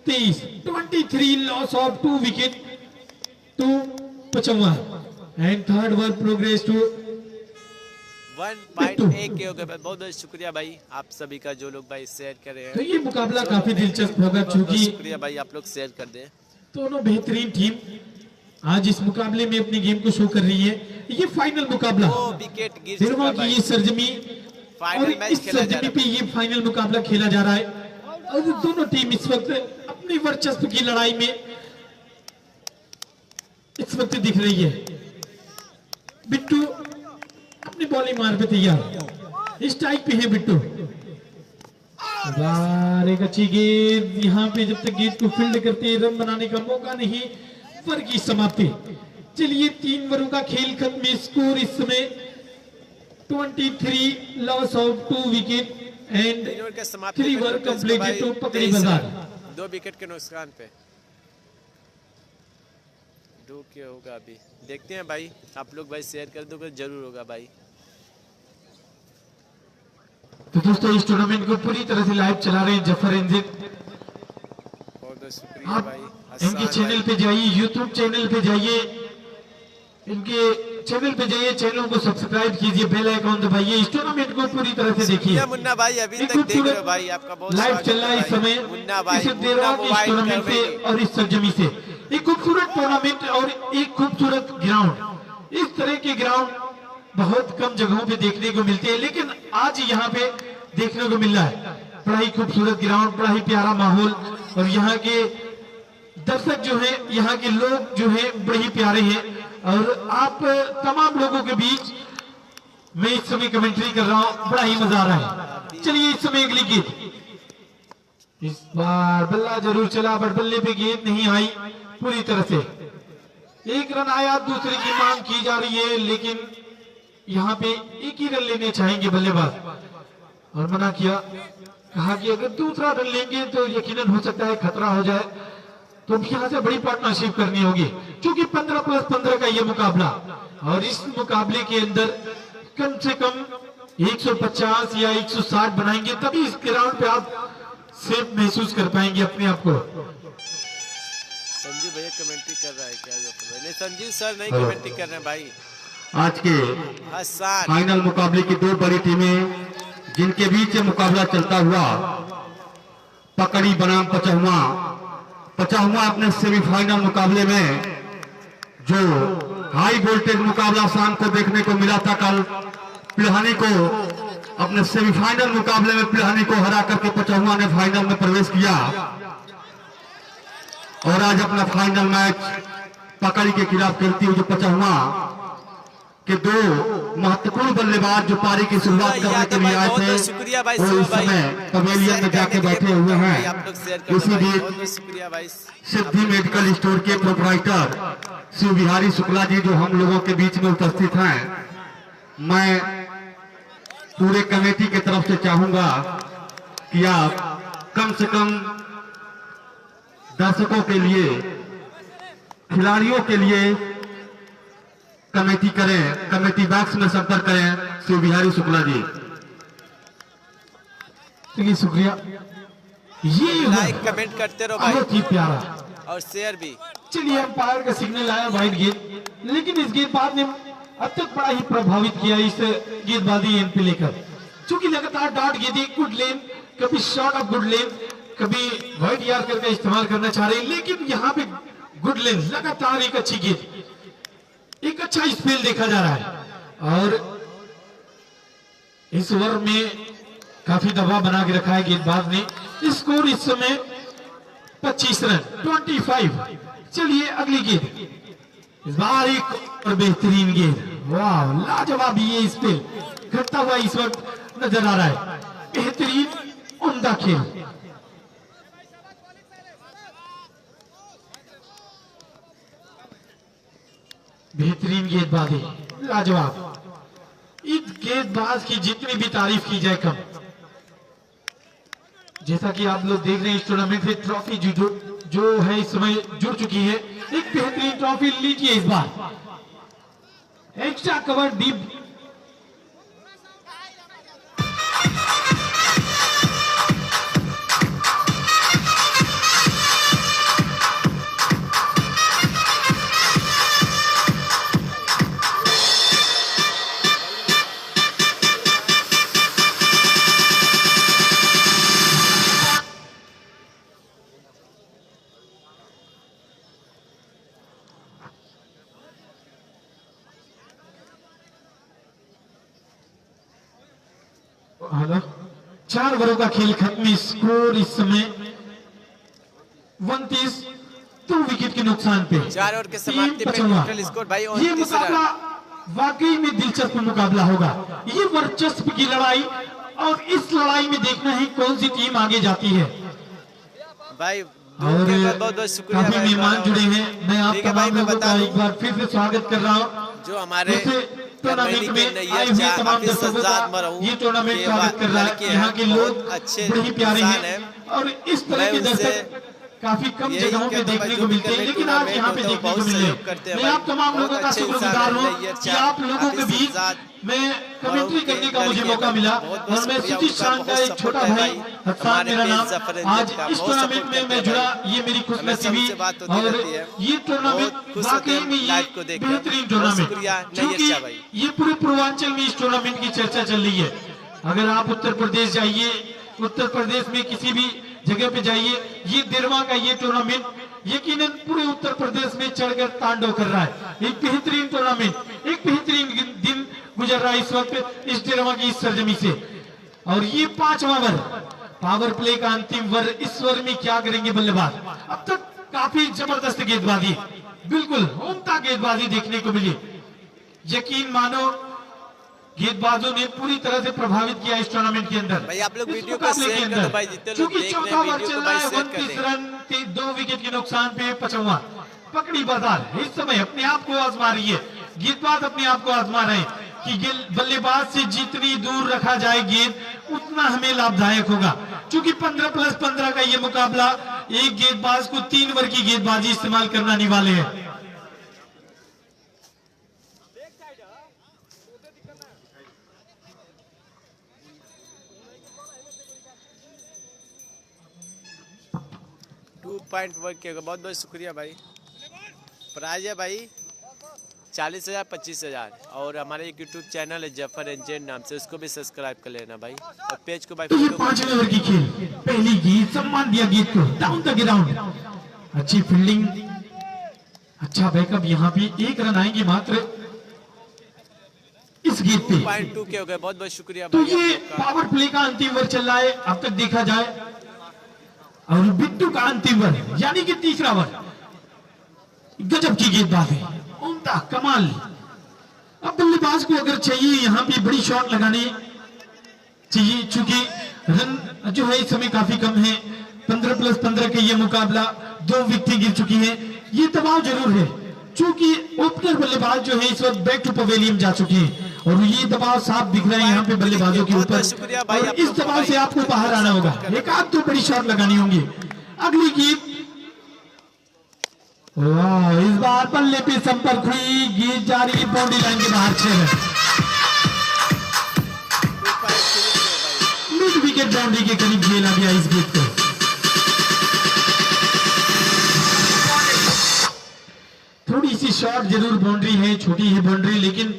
23 loss of 2 wicket to 55 and third over progress to 1.1 के हो गए। बहुत बहुत शुक्रिया भाई आप सभी का जो लोग भाई शेयर कर रहे हैं। तो ये मुकाबला काफी दिलचस्प होगा, क्योंकि शुक्रिया भाई आप लोग शेयर कर दें। दोनों बेहतरीन टीम आज इस मुकाबले में अपनी गेम को शो कर रही है। ये फाइनल मुकाबला, विकेट गिर सिरवा की ये सरजमी, और इस सरजमी पे ये फाइनल मुकाबला खेला जा रहा है, और दोनों टीम इस वक्त अपनी वर्चस्व की लड़ाई में इस वक्त दिख रही है। बिट्टू अपनी बॉलिंग मार पे तैयार, स्ट्राइक पे है बिट्टू। एक अच्छी गेंद, यहाँ पे जब तक गेंद को फील्ड करते हैं रन बनाने का मौका नहीं, ओवर की समाप्ति। चलिए 3 ओवरों का खेल खत्म, स्कोर इस समय 23 loss of 2 wicket and 3 over completed to पकड़ी बाजार। 2 विकेट के नुकसान पे दो क्या होगा अभी देखते हैं भाई, आप लोग भाई शेयर कर दोगे जरूर होगा भाई। तो दोस्तों इस टूर्नामेंट को पूरी तरह से लाइव चला रहे हैं जफर एनजेड। बहुत शुक्रिया आप भाई। इनके चैनल पे जाइए, यूट्यूब चैनल पे जाइए, इनके चैनल पे जाइए, चैनल को सब्सक्राइब कीजिए, बेल आइकॉन दबाइए, इस टूर्नामेंट को पूरी तरह से देखिए। मुन्ना भाई अभी तक देख रहे हो भाई, आपका बहुत लाइव चल रहा है इस समय मुन्ना भाई, इस टूर्नामेंट से और इस सरजमी से। एक खूबसूरत टूर्नामेंट और एक खूबसूरत ग्राउंड, इस तरह के ग्राउंड बहुत कम जगहों पे देखने को मिलते हैं, लेकिन आज यहाँ पे देखने को मिल रहा है। बड़ा ही खूबसूरत ग्राउंड, बड़ा ही प्यारा माहौल, और यहाँ के दर्शक जो है, यहाँ के लोग जो है बड़े ही प्यारे हैं, और आप तमाम लोगों के बीच मैं इस समय कमेंट्री कर रहा हूँ, बड़ा ही मजा आ रहा है। चलिए इस समय अगली गेंद, इस बार बल्ला जरूर चला बट बल्ले पे गेंद नहीं आई पूरी तरह से। 1 रन आया, दूसरे की मांग की जा रही है, लेकिन यहाँ पे 1 ही रन लेने चाहेंगे बल्लेबाज, और मना किया, कहा कि अगर दूसरा रन लेंगे तो यकीनन हो सकता है खतरा हो जाए, तो यहाँ से बड़ी पार्टनरशिप करनी होगी, क्योंकि 15+15 का ये मुकाबला, और इस मुकाबले के अंदर कम से कम 150 या 160 बनाएंगे, तभी इस ग्राउंड पे आप सेफ महसूस कर पाएंगे अपने आप को। संजू भैया कमेंट्री कर रहा है क्या? नहीं संजीव सर नहीं हेलो। कमेंट्री कर रहे हैं भाई। आज के हसन फाइनल मुकाबले की दो बड़ी टीमें जिनके बीच ये मुकाबला चलता हुआ पकड़ी बनाम पचहुआ अपने सेमीफाइनल मुकाबले में जो हाई वोल्टेज मुकाबला शाम को देखने को मिला था, कल पिलहानी को अपने सेमीफाइनल मुकाबले में पिलहानी को हरा करके पचहुआ ने फाइनल में प्रवेश किया और आज अपना फाइनल मैच पकड़ी के खिलाफ खेलती हुई जो पचहुआ के दो महत्वपूर्ण बल्लेबाज जो पारी की शुरुआत करने के लिए आए थे शुक्रिया भाई, वो इस समय पवेलियन में जाके बैठे हुए हैं। आप लोग शेयर कर इसी दो भाई, बीच बहुत शुक्रिया भाई। सिद्धि मेडिकल स्टोर के प्रोपराइटर शिव बिहारी शुक्ला जी जो हम लोगों के बीच में उपस्थित हैं, मैं पूरे कमेटी की तरफ से चाहूंगा कि आप कम से कम दर्शकों के लिए, खिलाड़ियों के लिए कमेटी करें, कमेटी बॉक्स में संपर्क करें। शिव बिहारी शुक्ला जी, चलिए शुक्रिया। ये लाइक कमेंट करते रहो भाई बहुत ही प्यारा। और शेयर भी। चलिए अंपायर का सिग्नल आया वाइड गेंद, लेकिन इस गेंदबाज ने अब तक बड़ा ही प्रभावित किया इस गेंदबाजी एंड पे लेकर, चूंकि लगातार डॉट गेंदें गुड लेन, कभी शॉट ऑफ गुड लेन, कभी वाइड यार्कर का इस्तेमाल करना चाह रहे हैं, लेकिन यहाँ पे गुड लेन लगातार एक अच्छी गेंद, एक अच्छा स्पेल देखा जा रहा है और इस ओवर में काफी दबाव बना के रखा है गेंदबाज ने। स्कोर इस समय 25 रन 25। चलिए अगली गेंद, इस बार एक और बेहतरीन गेंद, वाह लाजवाब ये स्पेल करता हुआ इस वक्त नजर आ रहा है, बेहतरीन उम्दा खेल। बेहतरीन गेंदबाजी, लाजवाब। इस गेंदबाज की जितनी भी तारीफ की जाए कम। जैसा कि आप लोग देख रहे हैं इस टूर्नामेंट से ट्रॉफी जो है इस समय जुड़ चुकी है, एक बेहतरीन ट्रॉफी लीजिए इस बार, एक्स्ट्रा कवर डीप। हेलो, 4 ओवरों का खेल खत्म, स्कोर इस समय 29, 2 विकेट के नुकसान पे। 4 ओवर के समाप्ति पे पचहुआ। टोटल स्कोर भाई ये 29 मुकाबला रन। वाकई में दिलचस्प मुकाबला होगा, ये वर्चस्व की लड़ाई, और इस लड़ाई में देखना है कौन सी टीम आगे जाती है। भाई और बहुत बहुत शुक्रिया काफी भाई। मेहमान जुड़े हैं, मैं आप ठीक है भाई, तमाम मैं लोगों बता का दूं, एक बार फिर से स्वागत कर रहा हूँ जो हमारे टूर्नामेंट कमेटी में के आए नैयर हुए चाह तमाम हाफिज दर्शकों सज्जाद का मरहूम ये टूर्नामेंट के स्वागत कर रहा लड़के है। हैं, यहाँ के बहुत लोग अच्छे बड़े ही प्यारे इंसान हैं हैं। और इस तरह मैं के उनसे दर्शक काफी कम यही जगहों पे कहता हूं देखने भाई, को जो भी मिलते हैं, करने लेकिन आज टूर्नामेंट यहाँ पे होता है, देखने बहुत को मिल रहे सहयोग करते हैं। हैं मैं भाई। आप तमाम लोगों बहुत का अच्छे शुक्रगुजार इंसान हूँ हैं, नैयर कि चाह आप लोगों के हाफिज बीच सज्जाद मैं कमेंट्री के करने का मुझे लड़के मौका हैं। मिला, बहुत और मैं शुक्रिया सुचित उनका, शान का बहुत एक सपोर्ट छोटा है भाई भाई। हसन हमारे मेरा पेज नाम, जफर आज रंजन का इस बहुत टूर्नामेंट सपोर्ट में करते मैं हैं जुड़ा, भाई। ये मेरी हमेशा खुशनसीबी, उनसे बात होती और रहती है। ये टूर्नामेंट बहुत खुश होते वाकई हैं में ये लाइव को देखकर। बेहतरीन बहुत टूर्नामेंट, शुक्रिया नैयर क्योंकि शाह भाई। ये पूरे पूर्वांचल में इस टूर्नामेंट की चर्चा चल रही है। अगर आप उत्तर प्रदेश जाइए, उत्तर प्रदेश में किसी भी जगह पे जाइए, ये देरवा का ये टूर्नामेंट यकीनन पूरे उत्तर प्रदेश में चढ़कर तांडव कर रहा है। एक बेहतरीन टूर्नामेंट, एक बेहतरीन दिन गुजर रहा है इस वक्त इस देरवा की इस सरजमी से। और ये 5वां ओवर, पावर प्ले का अंतिम ओवर, इस ओवर में क्या करेंगे बल्लेबाज। अब तक काफी जबरदस्त गेंदबाजी, बिल्कुल उम्दा गेंदबाजी देखने को मिली। यकीन मानो गेंदबाजों ने पूरी तरह से प्रभावित किया इस टूर्नामेंट के अंदर। भाई आप लोग इस वीडियो को मुकाबले शेयर के कर दो अंदर। भाई, जितने लोग चूंकि देख रहे हैं चौथा ओवर वीडियो चल को रहा भाई है, शेयर कर 29 दें। रन 2 विकेट के नुकसान पे पचहुआ पकड़ी बाजार इस समय अपने आप को आजमा रही है, गेंदबाज अपने आप को आजमा रहे हैं कि बल्लेबाज से जितनी दूर रखा जाए गेंद उतना हमें लाभदायक होगा। क्योंकि 15+15 का ये मुकाबला, एक गेंदबाज को 3 ओवर की गेंदबाजी इस्तेमाल करना अनिवार्य है। टू पॉइंट वर्क किया, बहुत बहुत शुक्रिया भाई। प्राइज है भाई 40,000 25,000। और हमारे एक यूट्यूब चैनल है जफर एंजेंट नाम से, उसको भी सब्सक्राइब कर लेना भाई, और पेज को भाई तो ये 5 ओवर की खेल, पहली गेंद सम्मान दिया गेंद को डाउन द ग्राउंड। अच्छी फील्डिंग, अच्छा बैकअप, यहाँ पे 1 रन आएंगे मात्र इस गेंद पे। 2.2 के हो गए, बहुत बहुत शुक्रिया तो भाई ये आप लोग का। पावर प्ले का अंतिम ओवर चल रहा है अब तक देखा जाए, और बिट्टू का अंतिम ओवर यानी कि तीसरा ओवर। गजब की गेंदबाजी, उम्दा, कमाल। अब बल्लेबाज को अगर चाहिए यहाँ पे बड़ी शॉट लगाने चाहिए, चूंकि रन जो है इस समय काफी कम है, 15+15 के ये मुकाबला, 2 विकेटें गिर चुकी हैं, ये दबाव जरूर है, चूंकि ओपनर बल्लेबाज जो है इस वक्त बैक टू पवेलियन जा चुके हैं, और ये दबाव साफ दिख रहा है यहाँ पे बल्लेबाजों के ऊपर, और इस दबाव से आपको बाहर आना होगा, एक आध 2 बड़ी शॉट लगानी होंगी। अगली गेंद, वाह, इस बार बल्ले पे संपर्क हुई, गेंद जा रही बाउंड्री लाइन के बाहर, 6 रन। मिड विकेट बाउंड्री के करीब खेला गया इस गेंद को। थोड़ी सी शॉट जरूर बाउंड्री है, छोटी है बाउंड्री, लेकिन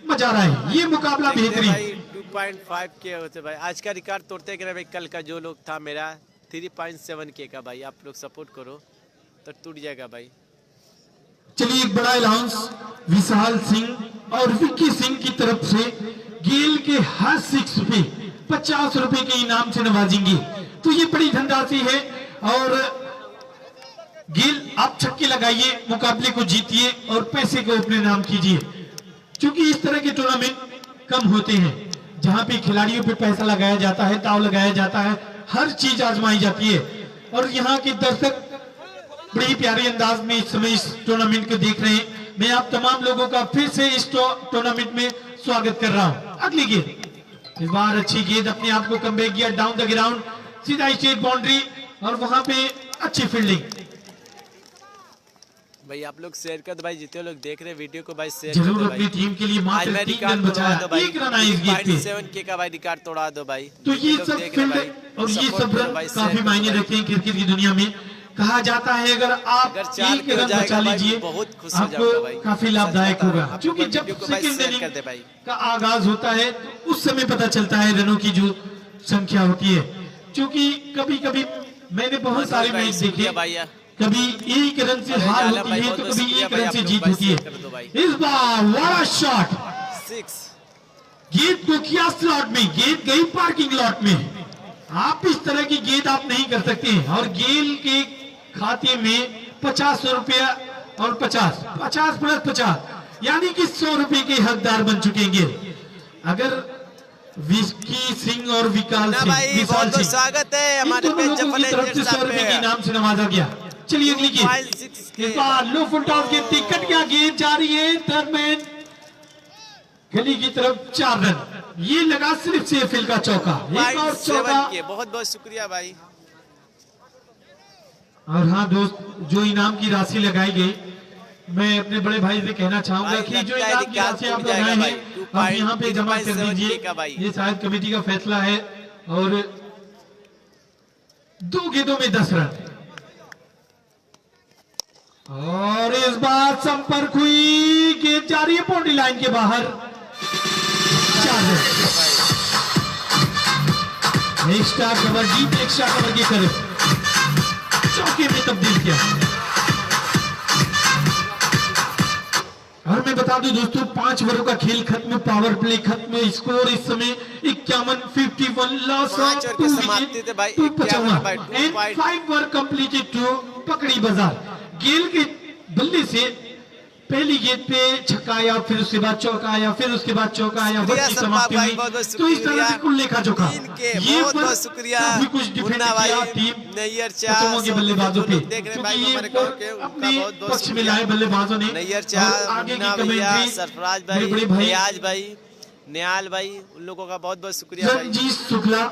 मजा आ रहा है, ये मुकाबला बेहतरीन। 2.5 के होते भाई, आज का रिकॉर्ड तोड़ते कि भाई, कल का जो लोग था मेरा 3.7 के का भाई, आप लोग सपोर्ट करो तो टूट जाएगा भाई। चलिए एक बड़ा अनाउंस विशाल सिंह और विक्की सिंह की तरफ से गेल के हर 6 पे 50 रुपए के इनाम से नवाजेंगे, तो ये बड़ी धनराशि है। और गेल, आप छक्के लगाइए, मुकाबले को जीतिए और पैसे को अपने नाम कीजिए, क्योंकि इस तरह के टूर्नामेंट कम होते हैं जहां पे खिलाड़ियों पे पैसा लगाया जाता है, दाव लगाया जाता है, हर चीज आजमाई जाती है। और यहाँ के दर्शक बड़ी प्यारे अंदाज में इस समय इस टूर्नामेंट को देख रहे हैं। मैं आप तमाम लोगों का फिर से इस टूर्नामेंट में स्वागत कर रहा हूं। अगली गेंद, इस बार अच्छी गेंद, अपने आप को कमबैक किया, डाउन द ग्राउंड, सीधा स्ट्रेट बाउंड्री, और वहां पे अच्छी फील्डिंग। भाई आप लोग शेयर कर दो भाई, जितने लोग देख रहे हैं वीडियो को भाई शेयर जरूर कर दो अपनी भाई। टीम के लिए आज मात्र मैं 3 रिकॉर्ड रन बचाया, तोड़ा दो भाई, 1 रन आया इस गेंद पे। 2.7 के का भाई रिकॉर्ड तोड़ा दो भाई। तो ये लोग सब देख रहे हैं फील्ड भाई, और ये सपोर्ट सब करो रन भाई, काफी शेयर करो मायने भाई। रखते हैं क्रिकेट की दुनिया में। कहा जाता है अगर आप अगर 4 एक के हो रन जाएगा बचा भाई, लीजिए बहुत खुश हो जाऊंगा आपको भाई, काफी सच लाभदायक बता रहा होगा, हूं। आप क्योंकि लोग जब वीडियो को भाई सेकंड शेयर इनिंग कर दे भाई। का आगाज होता है तो उस समय पता चलता है रनों की जो संख्या होती है, क्योंकि कभी कभी मैंने बहुत सारे मैच देखे, भाई, कभी 1 रन से हार जाला होती भाई, है बहुत तो बहुत कभी शुक्रिया 1 भाई, रन आप से लोग जीत भाई होती है। शेयर कर दो भाई। इस बार बड़ा शॉट, 6 गेंद को किया स्लॉट में, गेंद गई पार्किंग लॉट में। आप इस तरह की गेंद आप नहीं कर सकते, और गेल के खाते में 50 रुपया और 50 + 50 यानी कि 100 रुपए के हकदार बन चुके हैं। अगर विक्की सिंह और विशाल भाई, बहुत बहुत स्वागत है हमारे इन दोनों पेज लोगों की जफर तरफ से एंजेंट 100 रुपए के इनाम से नवाजा गया। चलिए अगली गेंद, 2.6 के इस बार लो फुल टॉस गेंद कट गया, गेंद जा रही है दरमियान गली की तरफ, 4 रन। ये लगा सिर्फ सेफिल का चौका, एक और 2.7 चौका। के, बहुत बहुत शुक्रिया भाई। और हाँ दोस्त, जो इनाम की राशि लगाई गई, मैं अपने बड़े भाई से कहना चाहूंगा भाई, कि जो लगता है इनाम की राशि आप लगाए हैं आप यहाँ पे जमा कर 2.7 दीजिए, का भाई। ये शायद कमेटी का फैसला है। और 2 गेंदों में 10 रन, और इस बार संपर्क हुई, गेंद जा रही है बाउंड्री लाइन के बाहर, 4 run. Extra cover, deep extra cover के करीब चौके में तब्दील किया। और मैं बता दूं दोस्तों, 5 ओवरों का खेल खत्म, पावर प्ले खत्म, स्कोर इस समय 51 loss of 2 wicket, 255 and 5 over completed to पकड़ी बाजार। गेल के बल्ले से पहली गेंद पे छक्का आया, फिर उसके बाद चौका आया, फिर उसके बाद चौका आया, वक्त की समाप्ति हुई। तो इस तरह से कुल लेखा जोखा ये बहुत शुक्रिया काफी कुछ डिफेंड किया टीम के बल्लेबाजों पे, क्योंकि ये अपने पक्ष में लाए बल्लेबाजों ने। और आगे की कमेंट्री सरफराज मेरे बड़े भाई, भाई रियाज भाई, निहाल भाई, उन लोगों का बहुत बहुत शुक्रिया भाई। रंजीत शुक्ला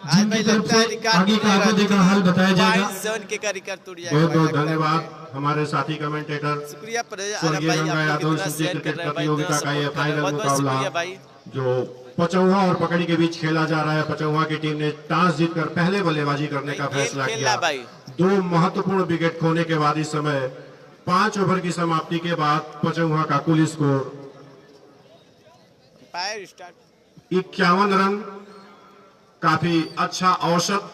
आज जिनकी भाई तरफ लगता है से रिकॉर्ड आगे का आगे देखा हाल बताया जाएगा। 2.7 के का रिकॉर्ड टूट जाएगा बहुत भाई, बहुत लगता है। धन्यवाद हमारे साथी कमेंटेटर शुक्रिया स्वर्गीय गंगा यादव सूची क्रिकेट प्रतियोगिता का ये फाइनल मुकाबला भाई। जो पचौहा और पकड़ी के बीच खेला जा रहा है। पचौहा की टीम ने टॉस जीतकर पहले बल्लेबाजी करने का भाई, फैसला खेल किया। रहा भाई। 2 महत्वपूर्ण विकेट खोने के बाद इस समय 5 ओवर की समाप्ति के बाद पचौहा का कुल स्कोर फायर स्टार्ट 51 रन, काफी अच्छा औसत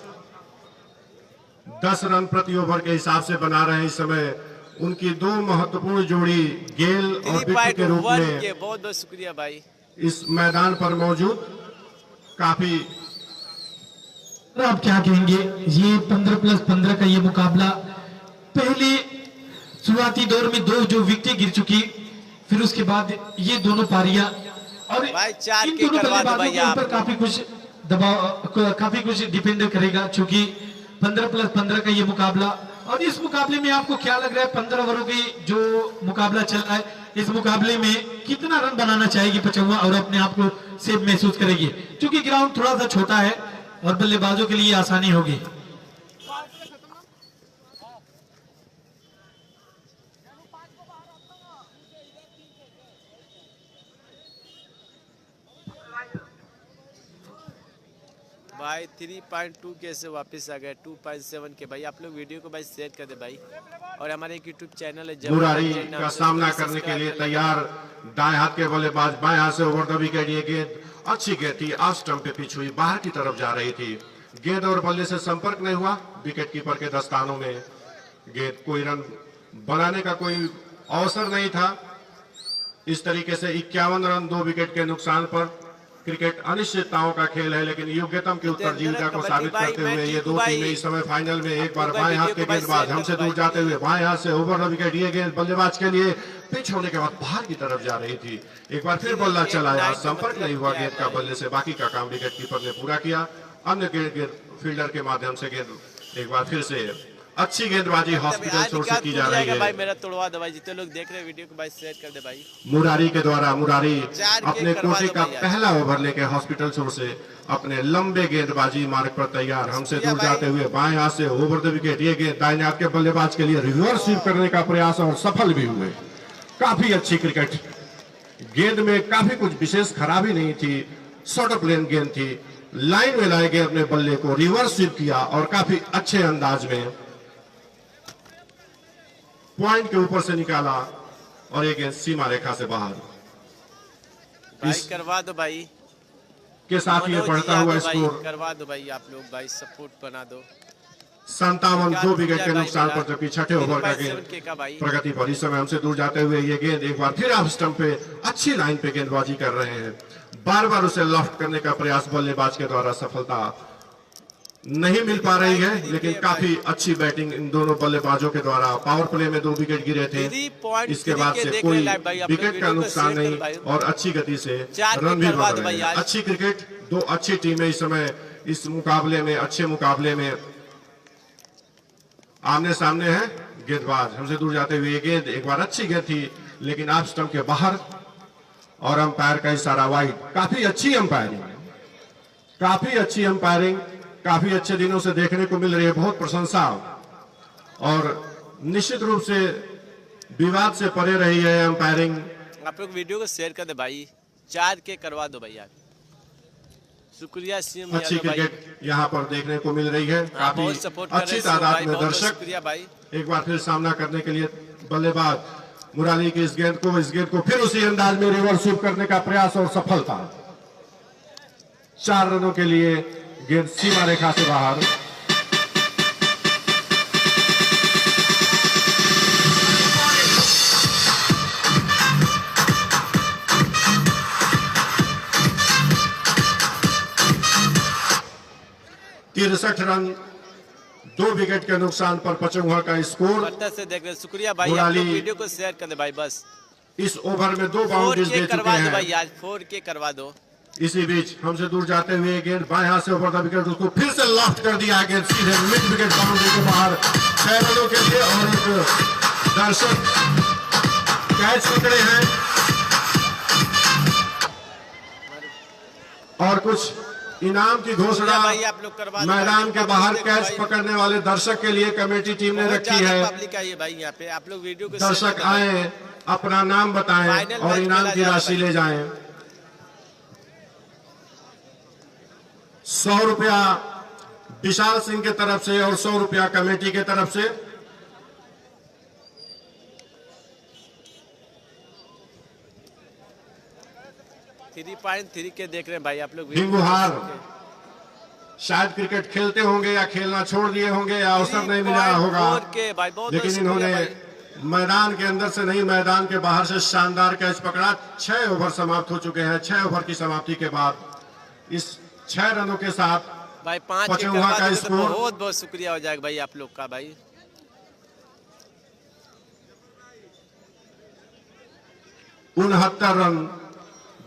10 रन प्रति ओवर के हिसाब से बना रहे हैं इस समय। उनकी दो महत्वपूर्ण जोड़ी गेल और बिट्टू के रूप 3.1 में के बहुत बहुत शुक्रिया भाई। इस मैदान पर मौजूद। काफी तो आप क्या कहेंगे, ये 15+15 का ये मुकाबला, पहले शुरुआती दौर में 2 जो विकेटें गिर चुकी, फिर उसके बाद ये दोनों पारियां, और भाई 4 इन के दोनों करवा दो बल्लेबाजों भाई के आप। ऊपर काफी कुछ दबाव, काफी कुछ डिपेंड करेगा, क्योंकि 15+15 का ये मुकाबला। और इस मुकाबले में आपको क्या लग रहा है, 15 ओवरों की जो मुकाबला चल रहा है, इस मुकाबले में कितना रन बनाना चाहेगी पचौहा और अपने आप को सेफ महसूस करेगी, क्योंकि ग्राउंड थोड़ा सा छोटा है और बल्लेबाजों के लिए आसानी होगी। भाई 3.2 के से वापस आ गए 2.7 के। भाई आप लोग वीडियो को भाई शेयर कर दे भाई, और हमारे एक यूट्यूब चैनल है मुरारी का सामना करने के लिए तैयार। दाएं हाथ के बल्लेबाज बाएं हाथ से ओवर द विकेट, ये गेंद अच्छी गेंद थी, ऑफ स्टंप पे पिच हुई, बाहर की तरफ जा रही थी। गेंद और बल्ले से संपर्क नहीं हुआ, विकेट कीपर के दस्तानों में गेंद, कोई रन बनाने का कोई अवसर नहीं था। इस तरीके से 51 रन 2 विकेट के नुकसान पर। क्रिकेट अनिश्चितताओं का खेल है, लेकिन योग्यता की उत्तरजीविता को साबित करते हुए ये दो टीमें इस समय फाइनल में एक बार बाएं हाथ के गेंदबाज हमसे दूर जाते हुए बाएं हाथ से ओवर द विकेट, ये गेंद बल्लेबाज के लिए पिच होने के बाद बाहर की तरफ जा रही थी। एक बार फिर बल्ला चलाया, संपर्क नहीं हुआ गेंद का बल्ले से, बाकी का काम विकेट कीपर ने पूरा किया। अन्य गेंद फील्डर के माध्यम से गेंद एक बार फिर से अच्छी गेंदबाजी हॉस्पिटल छोर से की जा रही है। भाई मेरा तोड़वा दो भाई, जितने लोग देख रहे हैं वीडियो को भाई शेयर कर दे भाई। मुरारी के द्वारा, मुरारी 4 अपने करवा कोटे दो का भाई यार। पहला ओवर लेके हॉस्पिटल छोर से अपने लंबे गेंदबाजी मार्ग पर तैयार, हमसे दूर भाई। जाते हुए बाएं हाथ से ओवर द विकेट, ये गेंद दाहिने हाथ के बल्लेबाज के लिए रिवर्स स्वीप करने का प्रयास और सफल भी हुए। काफी अच्छी क्रिकेट, गेंद में काफी कुछ विशेष खराबी नहीं थी, शॉर्ट ऑफ लेन गेंद थी, लाइन में लाए गए अपने बल्ले को रिवर्स स्वीप किया और काफी अच्छे अंदाज में पॉइंट के ऊपर से निकाला और एक गेंद सीमा रेखा से बाहर। भाई करवा दो भाई के साथ ये मनोज बढ़ता यादव हुआ भाई, स्कोर करवा दो भाई, आप लोग भाई सपोर्ट बना दो। 57 2 विकेट के नुकसान पर, जबकि छठे ओवर का 3.7 गेंद के का भाई। प्रगति पर। इस समय हमसे दूर जाते हुए ये गेंद एक बार फिर ऑफ स्टंप पे अच्छी लाइन पे गेंदबाजी कर रहे हैं, बार बार उसे लॉफ्ट करने का प्रयास बल्लेबाज के द्वारा सफलता नहीं मिल पा रही है, लेकिन काफी अच्छी बैटिंग इन दोनों बल्लेबाजों के द्वारा। पावर प्ले में 2 विकेट गिरे थे, 3.3 इसके बाद के से देख कोई रहे लाइव भाई, आप लोग विकेट का वीडियो को नुकसान शेयर नहीं कर भाई। और अच्छी गति से 4 रन भी करवा बन दो रहे भाई हैं। आज। अच्छी क्रिकेट, 2 अच्छी टीमें इस समय इस मुकाबले में, अच्छे मुकाबले में आमने सामने है। गेंदबाज हमसे दूर जाते हुए ये गेंद एक बार अच्छी गेंद थी, लेकिन ऑफ स्टंप के बाहर और अंपायर का इशारा वाइड। काफी अच्छी अंपायरिंग, काफी अच्छी अंपायरिंग, काफी अच्छे दिनों से देखने को मिल रही है, बहुत प्रशंसा और निश्चित रूप से विवाद से परे रही है अंपायरिंग। आप लोग वीडियो को शेयर कर दे भाई, 4 के करवा दो भाई यार। शुक्रिया सीएम अच्छी यादव भाई, क्रिकेट यहाँ पर देखने को मिल रही है, काफी बहुत सपोर्ट कर रहे अच्छी हैं तादाद भाई, में बहुत दर्शक शुक्रिया भाई। एक बार फिर सामना करने के लिए बल्लेबाज मुरारी की इस गेंद को फिर उसी अंदाज में रिवर्स स्वीप करने का प्रयास और सफलता। 4 रनों के लिए गेंद सीमा रेखा से बाहर। तिरसठ रन 2 विकेट के नुकसान पर पचौहा का स्कोर। पत्थर से देख रहे, शुक्रिया भाई। आप मुरारी लोग वीडियो को शेयर कर दे भाई, बस इस ओवर में 2 4 बाउंड्रीज के दे करवा चुके दो भाई हैं। यार, 4 के करवा दो। इसी बीच हमसे दूर जाते हुए गेंद बाएं हाथ से ओवर द विकेट, उसको फिर से लॉफ्ट कर दिया, गेंद सीधे मिड विकेट बाउंड्री के बाहर 6 रनों के लिए। और एक दर्शक कैच पकड़े हैं और कुछ इनाम की घोषणा भाई आप लोग करवा दो मैदान भाई, के बाहर पब्लिक कैच भाई। पकड़ने वाले दर्शक के लिए कमेटी टीम ने बहुत रखी ज्यादा है। पब्लिक आई है भाई यहाँ पे, आप लोग वीडियो को दर्शक शेयर कर दे भाई। आए, अपना नाम बताएं फाइनल और मैच इनाम खेला की जा रहा राशि है। ले जाएं। 100 रुपया विशाल सिंह के तरफ से और 100 रुपया कमेटी के तरफ से। 3.3 के देख रहे हैं भाई आप लोग। भिंगुहार शायद क्रिकेट खेलते होंगे या खेलना छोड़ दिए होंगे या अवसर नहीं मिला होगा, के भाई बहुत लेकिन इन्होंने मैदान के अंदर से नहीं मैदान के बाहर से शानदार कैच पकड़ा। 6 ओवर समाप्त हो चुके हैं। 6 ओवर की समाप्ति के बाद इस 6 रनों के साथ भाई 5 के पचौहा का स्कोर। बहुत बहुत शुक्रिया हो जाएगा भाई आप लोग का भाई। 69 रन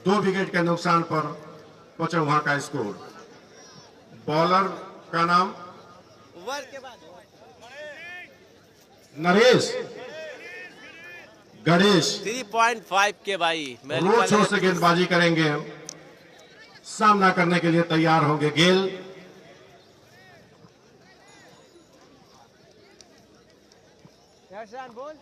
2 विकेट के नुकसान पर पचौहा का स्कोर। बॉलर का नाम ओवर के बाद नरेश गणेश 3.5 के भाई रोड शो से गेंदबाजी करेंगे। सामना करने के लिए तैयार होंगे गेल। बोल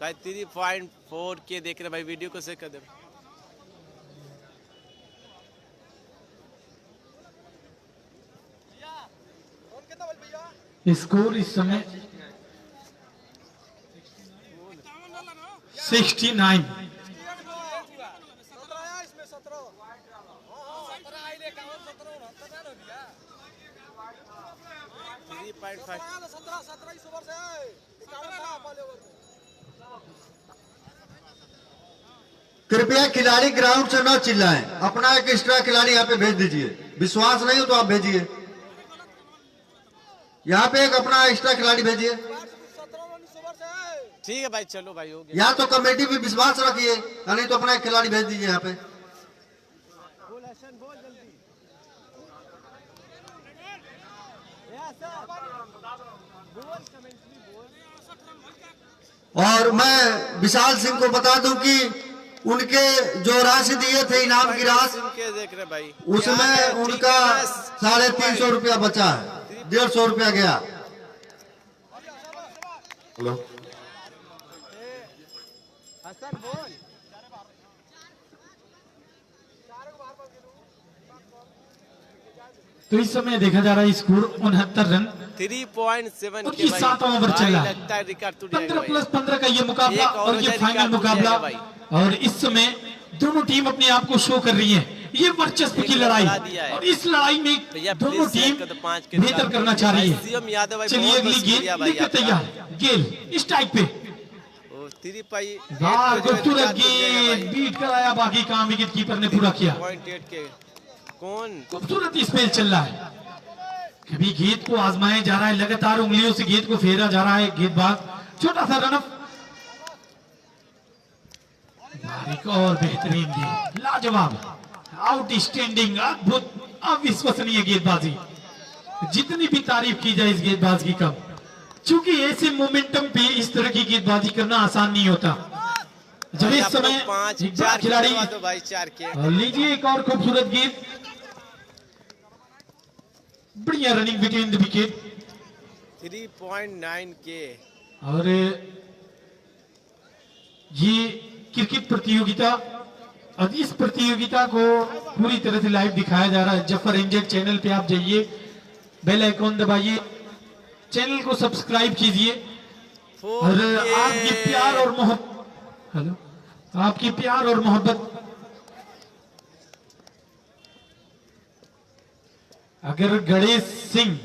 भाई 3.4 के देख रहे भाई, वीडियो को शेयर कर दे। स्कोर इस समय 69। कृपया खिलाड़ी ग्राउंड से न चिल्लाएं, अपना एक एक्स्ट्रा खिलाड़ी यहाँ पे भेज दीजिए। विश्वास नहीं हो तो आप भेजिए, यहाँ पे एक अपना एक्स्ट्रा खिलाड़ी भेजिए। ठीक है भाई, चलो भाई हो गया। या तो कमेटी भी विश्वास रखिए, या नहीं तो अपना एक खिलाड़ी भेज दीजिए यहाँ पे। और मैं विशाल सिंह को बता दूं कि उनके जो राशि दिए थे इनाम की राशि, देख रहे भाई उसमें उनका 350 रुपया बचा है, 150 रुपया गया। हेलो हसन बोल। तो इस समय देखा जा रहा है स्कोर 69 रन 3.7 और ये 7वां ओवर चल रहा है। लगता है रिकॉर्ड टूट 15 जाएगा प्लस 15 का ये मुकाबला एक और और ये हो जाए, फाइनल रिकॉर्ड टूट मुकाबला। जाएगा भाई। और इस समय दोनों टीम अपने आप को शो कर रही है। ये वर्चस्व की लड़ाई, बढ़ा दिया है। और इस लड़ाई में भैया दोनों प्लीज टीम शेयर कर दो 5 के बेहतर साथ। करना चाह रही है। सीएम यादव भाई चलिए बहुत अगली शुक्रिया गेंद भाई लेकर आपका। तैयार, गेल स्ट्राइक पे। ओ, 3 पाई वाह, खूबसूरत गेंद बीट कराया, बाकी काम विकेट कीपर ने पूरा किया। 0.8 के कौन खूबसूरत स्पेल चल रहा है। कभी गेंद को आजमाया जा रहा है, लगातार उंगलियों से गेंद को फेरा जा रहा है गेंदबाज। छोटा सा रन बारीक और बेहतरीन गेंद, लाजवाब, आउटस्टैंडिंग, अद्भुत, अविश्वसनीय गेंदबाजी। जितनी भी तारीफ की जाए इस गेंदबाज की कम, क्योंकि ऐसे मोमेंटम पे इस तरह की गेंदबाजी करना आसान नहीं होता। जब इस समय 5-4 खिलाड़ी तो भाई 4 के लीजिए एक और खूबसूरत गेंद, बढ़िया रनिंग बिटवीन द विकेट। 3.9 के। और ये क्रिकेट प्रतियोगिता, और इस प्रतियोगिता को पूरी तरह से लाइव दिखाया जा रहा है जफर एनजेड चैनल पे। आप जाइए, बेल आइकॉन दबाइए, चैनल को सब्सक्राइब कीजिए, और आपकी प्यार और मोहब्बत, हेलो, आपकी प्यार और मोहब्बत अगर गणेश सिंह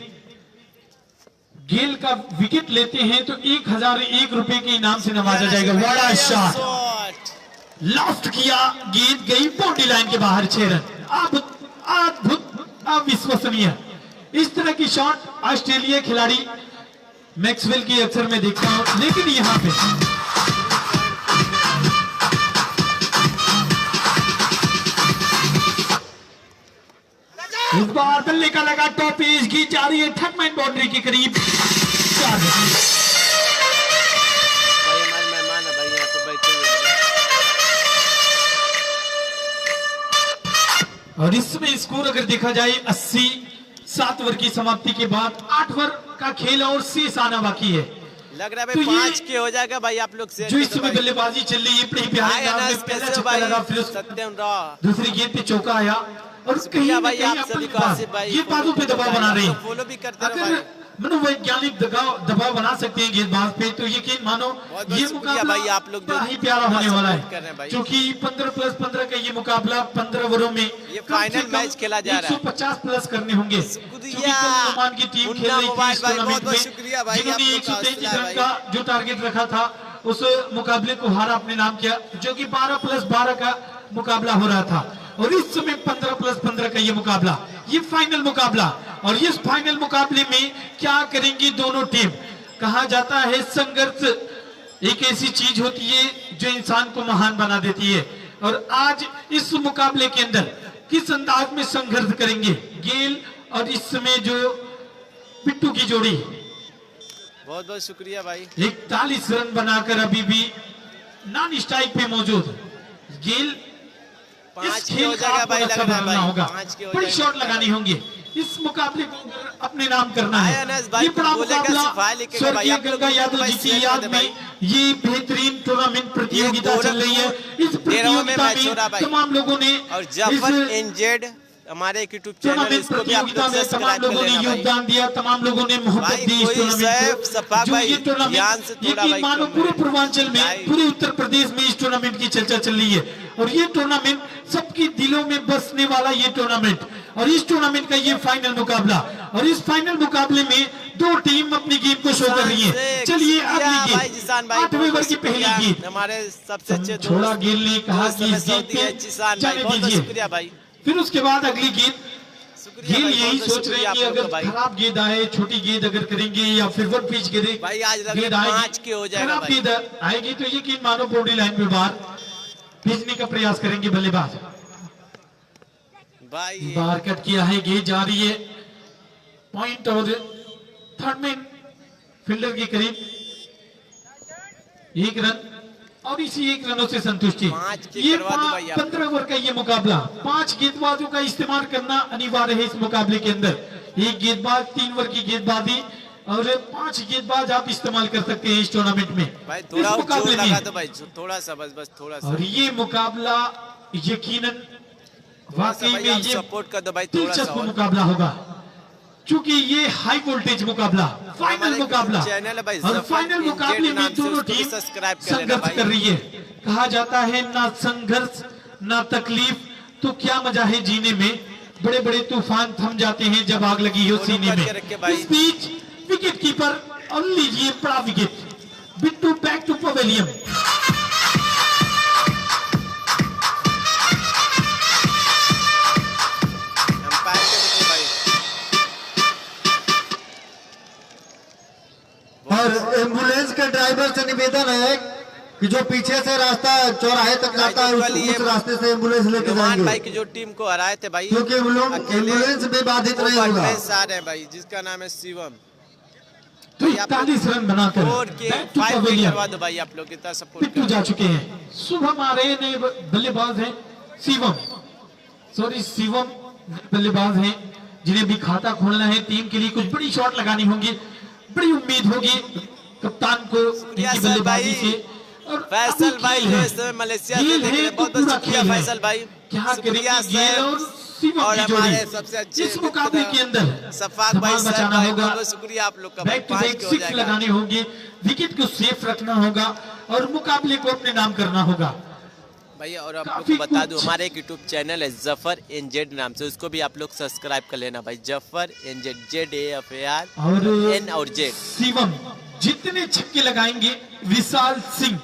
गेल का विकेट लेते हैं तो 1001 रुपए के इनाम से नवाजा जाएगा। बड़ा शॉट, लास्ट किया, गेंद गई बाउंड्री लाइन के बाहर, 6 रन। अद्भुत, अविश्वसनीय। इस तरह की शॉट ऑस्ट्रेलिया खिलाड़ी मैक्सवेल की अक्सर मैं देखता हूं, लेकिन यहां पे इस बार बल्ले का लगा टॉप एज की जा रही है, थर्ड बाउंड्री के करीब 4 रन। मेहमान है भाई यहाँ पे बैठे हुए। और इसमें स्कोर अगर देखा जाए 80, 7 ओवर की समाप्ति के बाद 8 ओवर का खेल और शेष आना बाकी है। लग रहा है तो भाई ये 5 के हो जाएगा भाई। आप लोग से जो इस समय बल्लेबाजी चल रही है, बड़ी प्यारी अंदाज में पहला छक्का लगा, फिर सत्यम रॉ दूसरी गेंद पे चौका आया, और कहीं ना भाई कहीं आप सभी को आसिफ भाई ये बाजू पे दबाव बना रहे हैं। फॉलो भी करते रहो अगर भाई। मनोवैज्ञानिक दबाव बना सकते हैं गेंदबाज पे, तो यकीन मानो बहुत ये शुक्रिया मुकाबला भाई, आप लोग जो बड़ा ही प्यारा होने सपोर्ट वाला कर रहे हैं है, भाई। क्योंकि 15+15 का ये मुकाबला 15 ओवरों में ये कम फाइनल से कम मैच खेला जा रहा है। 150+ करने होंगे, क्योंकि कल ओमान की टीम खेल मुन्ना रही थी मोबाइल इस भाई, टूर्नामेंट बहुत में, शुक्रिया भाई, जिन्होंने आप लोग का 133 हौसला रन है का जो टारगेट रखा था उस मुकाबले को हारा अपने नाम किया, जो कि 12+12 का मुकाबला हो रहा था, और इस समय 15+15 का ये मुकाबला, ये फाइनल मुकाबला, और इस फाइनल मुकाबले में क्या करेंगी दोनों टीम। कहा जाता है संघर्ष एक ऐसी चीज होती है जो इंसान को महान बना देती है, और आज इस मुकाबले के अंदर किस अंदाज में संघर्ष करेंगे गेल और इस समय जो बिट्टू की जोड़ी। बहुत बहुत शुक्रिया भाई। 41 रन बनाकर अभी भी नॉन स्ट्राइक पे मौजूद गेल। 5 इस के खेल हो का जाएगा आपको भाई, अच्छा लग रहा है बनाना भाई, होगा, 5 के हो बड़ी जाएगा। शॉट लगानी होंगी, इस मुकाबले को अगर अपने नाम करना भाई है। अनस भाई, ये बड़ा बोलेगा मुकाबला सिफाई लिखेगा भाई, स्वर्गीय आप लोग गंगा बोलेगा यादव भाई, जी की शेयर कर याद दे में भाई। ये बेहतरीन टूर्नामेंट प्रतियोगिता ये चल रही है। इस तेरहवां में प्रतियोगिता मैच हो रहा में भाई। तमाम लोगों ने और जफर इस एनजेड हमारे एक यूट्यूब चैनल है, टूर्नामेंट इसको भी आप प्रतियोगिता लोग में सब्सक्राइब तमाम कर लोगों ने लेना भाई। योगदान दिया, तमाम लोगों ने मोहब्बत भाई, दी इस कोई टूर्नामेंट सैफ, को। सफा जो भाई, ये ध्यान से टूर्नामेंट थोड़ा यकीन भाई मानो कम पूरे है। पूर्वांचल भाई। में, पूरे उत्तर प्रदेश में इस टूर्नामेंट की चर्चा चल रही है, और ये टूर्नामेंट सबकी दिलों में बसने वाला ये टूर्नामेंट, और इस टूर्नामेंट का ये फाइनल मुकाबला, और इस फाइनल मुकाबले में दो टीम अपनी गेम को शो कर रही है। चलिए अगली भाई, गेम जिसान भाई, 8वें बहुत वर्ग की शुक्रिया। पहली गेम हमारे सबसे अच्छे छोड़ा गेल ने कहा दोस्त कि हमें इस गेम सऊदी है, पे जिसान भाई, जाने बहुत बहुत दीजिए। शुक्रिया भाई। फिर उसके बाद अगली गेंद शुक्रिया गेंद भाई, यही बहुत बहुत सोच रहे शुक्रिया हैं कि आप लोग अगर का भाई। खराब गेंद आए, छोटी गेंद अगर करेंगे या फिर वन पिच गिरे भाई, आज लग रहा है गेंद आएगी, 5 के हो जाएगा खराब भाई। गेंद आएगी तो यकीन मानो बाउंड्री लाइन पे बाहर भेजने का प्रयास करेंगे बल्लेबाज। भाई बाहर कट किया है, गेंद जा रही है पॉइंट और थर्ड मैन फील्डर के करीब, 1 रन, और इसी 1 रनों से संतुष्टि। 5 के ये करवा दो भाई आप। 15 ओवर का ये मुकाबला, 5 गेंदबाजों का इस्तेमाल करना अनिवार्य है इस मुकाबले के अंदर। 1 गेंदबाज, 3 ओवर की गेंदबाजी, और 5 गेंदबाज आप इस्तेमाल कर सकते हैं इस टूर्नामेंट में, भाई, इस थोड़ा और मुकाबले जोर लगा में। दो भाई, थोड़ा सा, बस थोड़ा सा। और ये मुकाबला यकीनन थोड़ा सा वाकई भाई, में आप ये सपोर्ट कर दो भाई, थोड़ा सा दिलचस्प और। मुकाबला होगा, क्योंकि ये हाई वोल्टेज मुकाबला, फाइनल हमारे मुकाबला, चैनल है भाई, और जफर फाइनल इंजेड मुकाबले नाम में से, दोनों उसको भी टीम सब्सक्राइब कर लेना संघर्ष भाई। कर रही है। कहा जाता है ना संघर्ष ना तकलीफ तो क्या मजा है जीने में, बड़े बड़े तूफान थम जाते हैं जब आग लगी हो सीने में। करके रखे भाई। इस बीच विकेट कीपर, और लीजिए बड़ा विकेट, Bittu back to pavilion. Umpire के देखिए भाई। और एम्बुलेंस के ड्राइवर से निवेदन है कि जो पीछे से रास्ता चौराहे तक जाता है उस रास्ते से एम्बुलेंस लेके नुमान भाई जाएंगे, की जो टीम को हराए थे भाई, क्योंकि वो लोग अकेले एम्बुलेंस भी बाधित नहीं होगा। ओवरपेस आ रहे हैं भाई, जिसका नाम है शिवम। तो 41 रन बनाकर 4 के बैक टू 5 के पवेलियन करवा दो भाई, आप लोग इतना सपोर्ट पिट्टू जा चुके हैं। शुभम आ रहे ने बल्लेबाज हैं, शिवम बल्लेबाज हैं, जिन्हें भी खाता खोलना है, टीम के लिए कुछ बड़ी शॉट लगानी होगी, बड़ी उम्मीद होगी कप्तान को इनकी सर बल्लेबाजी भाई। से। और फैसल अभी भाई खेल जो है, इस समय मलेशिया से खेल देख रहे है हैं, तो बहुत बहुत पूरा शुक्रिया खेल है। फैसल भाई, क्या शुक्रिया करेंगे गेल और शिवम और की हमारे जोड़ी सबसे अच्छे इस मुकाबले के अंदर सफाक भाई, धमाल सर मचाना भाई, होगा। बहुत बहुत शुक्रिया आप लोग का भाई, बैक टू 5 बैक के हो 6 जाएगा। लगाने होंगे, विकेट को सेफ रखना होगा, और मुकाबले को अपने नाम करना होगा। भाई और आप लोग काफी को बता कुछ। दूं, हमारे एक यूट्यूब चैनल है जफर एनजेड नाम से, उसको भी आप लोग सब्सक्राइब कर लेना भाई, जफर एनजेड, ZAFAR और N और Z। शिवम जितने छक्के लगाएंगे विशाल सिंह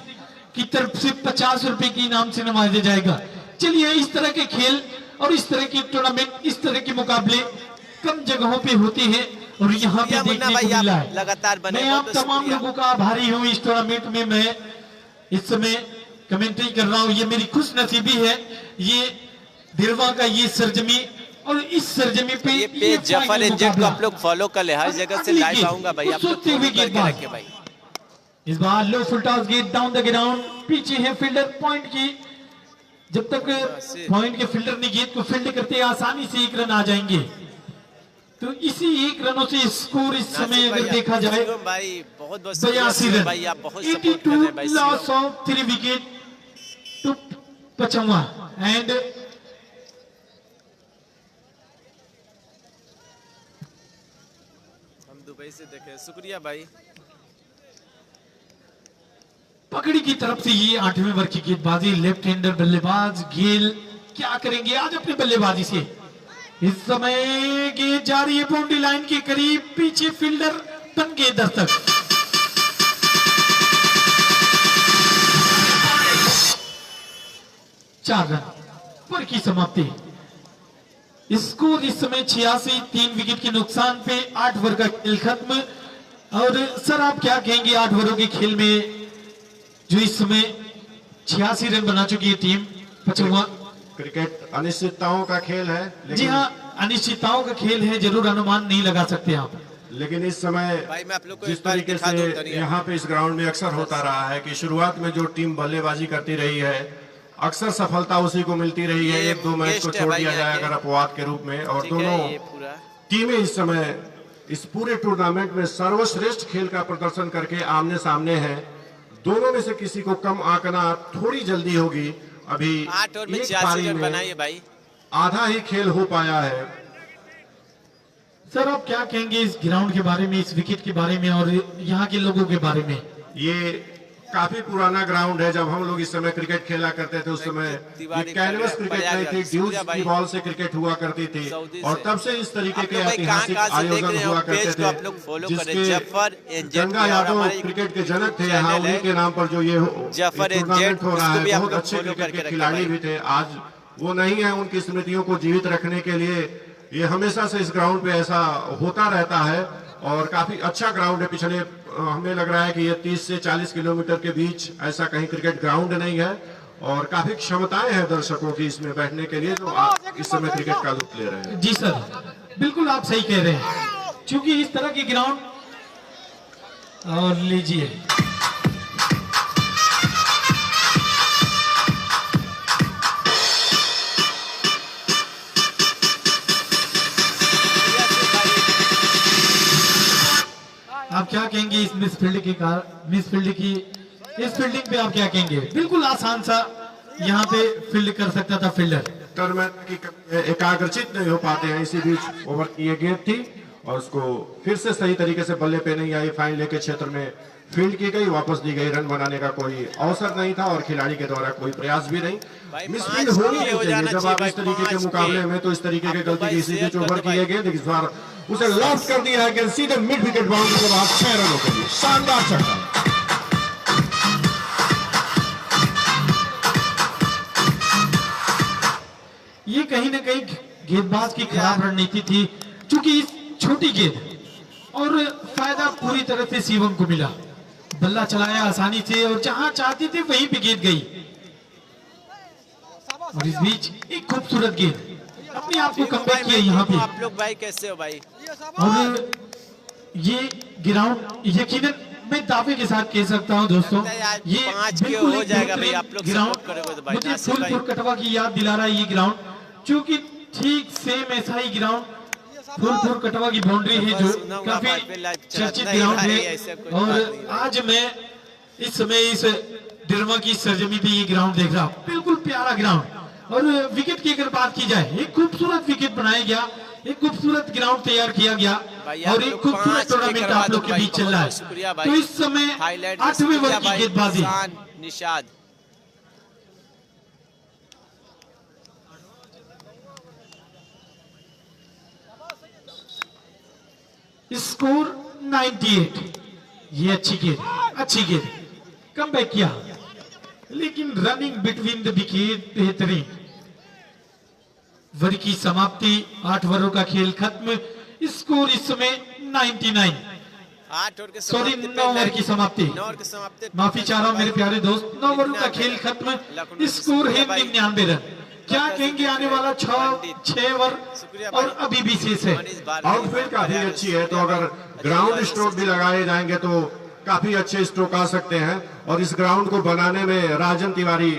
की तरफ से 50 रुपए की इनाम से नवाजा जाएगा। चलिए, इस तरह के खेल और इस तरह के टूर्नामेंट, इस तरह के मुकाबले कम जगहों पे होते हैं, और यहाँ पे शुक्रिया मुन्ना देखने भाई, को आप मिला है। लगातार बने, मैं बहुत आप बहुत तमाम शुक्रिया। लोगों का आभारी हूँ। इस टूर्नामेंट में मैं इस समय कमेंट्री कर रहा हूँ, ये मेरी खुश नसीबी है, ये दिलवा का ये सरजमी, और इस सरजमी पे ये पेज जफर फाइनल एनजेड को मुकाबला। आप लोग फॉलो कर ले, हर जगह से अगली लाइव गेंद, आऊंगा भाई, आप लोग सोचते हुए फॉलो करके गेंदबाज। रखे भाई। इस बार low full toss get down the ground, पीछे है फील्डर पॉइंट की, जब तक पॉइंट के फील्डर ने गेंद को फील्ड करते आसानी से 1 रन आ जाएंगे। तो इसी 1 रनों से स्कोर इस समय अगर देखा जाए शिवम भाई, बहुत बहुत 82 रन, भाई, आप बहुत सपोर्ट कर रहे हैं भाई। 82 loss of 3 wicket to 55 and हम दुबई वैसे देखे, शुक्रिया भाई। पकड़ी की तरफ से ये 8वें ओवर की गेंदबाजी, लेफ्ट हैंडर बल्लेबाज गेल क्या करेंगे आज अपनी बल्लेबाजी से। इस समय गेंद जा रही है बाउंड्री लाइन के करीब, पीछे फील्डर बन गए दर्शक। चार रन पर की समाप्ति। स्कोर इस समय 86, 3 विकेट के नुकसान पे 8 ओवर का खेल खत्म। और सर आप क्या कहेंगे 8 ओवरों के खेल में जो इस समय 86 रन बना चुकी है टीम। 55 क्रिकेट अनिश्चितताओं का खेल है, जी लेकिन हाँ, अनिश्चितताओं का खेल है, जरूर अनुमान नहीं लगा सकते आप। लेकिन इस समय भाई मैं आप लोग को जिस एक बार तरीके दिखा से दूं तनिया। यहाँ पे इस ग्राउंड में अक्सर होता रहा है कि शुरुआत में जो टीम बल्लेबाजी करती रही है अक्सर सफलता उसी को मिलती रही है। ये 1-2 मैच को गेस्ट है छोड़ भाई दिया यहाँ जाए के। अगर अपवाद के रूप में, और ठीक है, दोनों ये पूरा टीमें इस समय इस पूरे टूर्नामेंट में सर्वश्रेष्ठ खेल का प्रदर्शन करके आमने सामने हैं। दोनों में से किसी को कम आंकना थोड़ी जल्दी होगी। अभी 8 ओवर में एक 86 पारी रन में बनाइए भाई। आधा ही खेल हो पाया है। सर आप क्या कहेंगे इस ग्राउंड के बारे में, इस विकेट के बारे में और यहाँ के लोगों के बारे में। ये काफी पुराना ग्राउंड है। जब हम लोग इस समय क्रिकेट खेला करते थे उस समय ये कैनवस क्रिकेट नहीं थी, ड्यूज की बॉल से क्रिकेट हुआ करती थी, और तब से इस तरीके आप के लोग भाई ऐतिहासिक कहाँ से देख आयोजन रहे हो, हुआ पेज करते को आप लोग फॉलो थे, करें। जफर जिसके एनजेड गंगा पे, और यादव हमारे क्रिकेट के जनक थे। चैनल यहाँ है उन्हीं के नाम पर जो ये जफर टूर्नामेंट एनजेड, हो रहा उसको भी है, आप बहुत लोग अच्छे फॉलो क्रिकेट करके के रखें खिलाड़ी भाई। भी थे। आज वो नहीं है, उनकी स्मृतियों को जीवित रखने के लिए ये हमेशा से इस ग्राउंड पे ऐसा होता रहता है। और काफी अच्छा ग्राउंड है। पिछले हमें लग रहा है कि ये 30 से 40 किलोमीटर के बीच ऐसा कहीं क्रिकेट ग्राउंड नहीं है, और काफी क्षमताएं हैं दर्शकों की इसमें बैठने के लिए, जो इस समय क्रिकेट का लुत्फ ले रहे हैं। जी सर, बिल्कुल आप सही कह रहे हैं, क्योंकि इस तरह के ग्राउंड। और लीजिए आप क्या कहेंगे इस मिस फील्ड की इस फील्डिंग पे आप क्या कहेंगे। बिल्कुल आसान सा यहाँ पे फील्ड कर सकता था फील्डर। टूर्नामेंट की एकाग्रचित नहीं हो पाते हैं। इसी बीच ओवर की ये गेंद थी और उसको फिर से सही तरीके से बल्ले पे नहीं आई, फाइन लेके क्षेत्र में फील्ड की गई, वापस दी गई। रन बनाने का कोई अवसर नहीं था और खिलाड़ी के द्वारा कोई प्रयास भी नहीं। भाई मिसफील्ड 5 होनी के नहीं हो चाहिए जाना जब आप चाहिए इस तरीके भाई, के 5 मुकाबले के। में, तो इस तरीके की आप लोग गलती की भाई इसी शेयर बीच कर ओवर दो की भाई। ये गेंद इस बार उसे लॉफ्ट कर दिया है गेंद सीधे मिड विकेट बाउंड्री के बाद 6 रनों के लिए। शानदार छक्का। ये कहीं ना कहीं गेंदबाज की खराब रणनीति थी, क्योंकि इस छोटी गेंद और फायदा पूरी तरह से शिवम को मिला। बल्ला चलाया आसानी से और जहां चाहते थे वहीं पे गेंद गई। और इस बीच एक खूबसूरत गेंद अपने आप को कमबैक किया यहाँ पे। आप लोग भाई कैसे हो भाई। और ये ग्राउंड यकीनन मैं दावे के साथ कह सकता हूँ दोस्तों, लगता है आज ये 5 के बिल्कुल हो एक जाएगा भाई। बेहतरीन आप लोग ग्राउंड सपोर्ट करोगे तो भाई। मुझे नासिर भाई फूलपुर कटवा की याद दिला रहा है ये ग्राउंड, क्योंकि ठीक सेम ऐसा ही ग्राउंड फूलपुर कटवा की बाउंड्री है जो सुना हुआ काफी बात पे लाइव चला चर्चित नहीं ग्राउंड भाई, है। ऐसा कोई बात और नहीं। आज मैं इस समय इस डिरमा की सरजमी पे ये ग्राउंड देख रहा हूँ, बिल्कुल प्यारा ग्राउंड। और विकेट की अगर बात की जाए, एक खूबसूरत विकेट बनाया गया, एक खूबसूरत ग्राउंड तैयार किया गया भाई आप और एक लोग खूबसूरत 5 के टूर्नामेंट करवा आप दो लोग के भाई, बीच चल बहुत रहा बहुत शुक्रिया है। भाई। तो इस समय हाईलाइट 8वें ओवर की गेंदबाजी निशाद। स्कोर 98। ये अच्छी गेंद कम बैक किया, लेकिन रनिंग बिटवीन द विकेट बेहतरीन। ओवर की समाप्ति, 8 ओवरों का खेल खत्म। स्कोर इस समय 99। 8 ओवर के सॉरी, समाप्ति 9 ओवर की समाप्ति। 9 ओवर की समाप्ति। माफी चाह रहा हूं मेरे प्यारे दोस्त, 9 ओवरों का खेल खत्म। स्कोर है 99 रन। क्या कहेंगे आने वाला 6 ओवर और अभी भी शेष है। आउटफील्ड काफी अच्छी है, तो अगर ग्राउंड स्ट्रोक भी लगाए जाएंगे तो काफी अच्छे स्ट्रोक आ सकते हैं। और इस ग्राउंड को बनाने में राजन तिवारी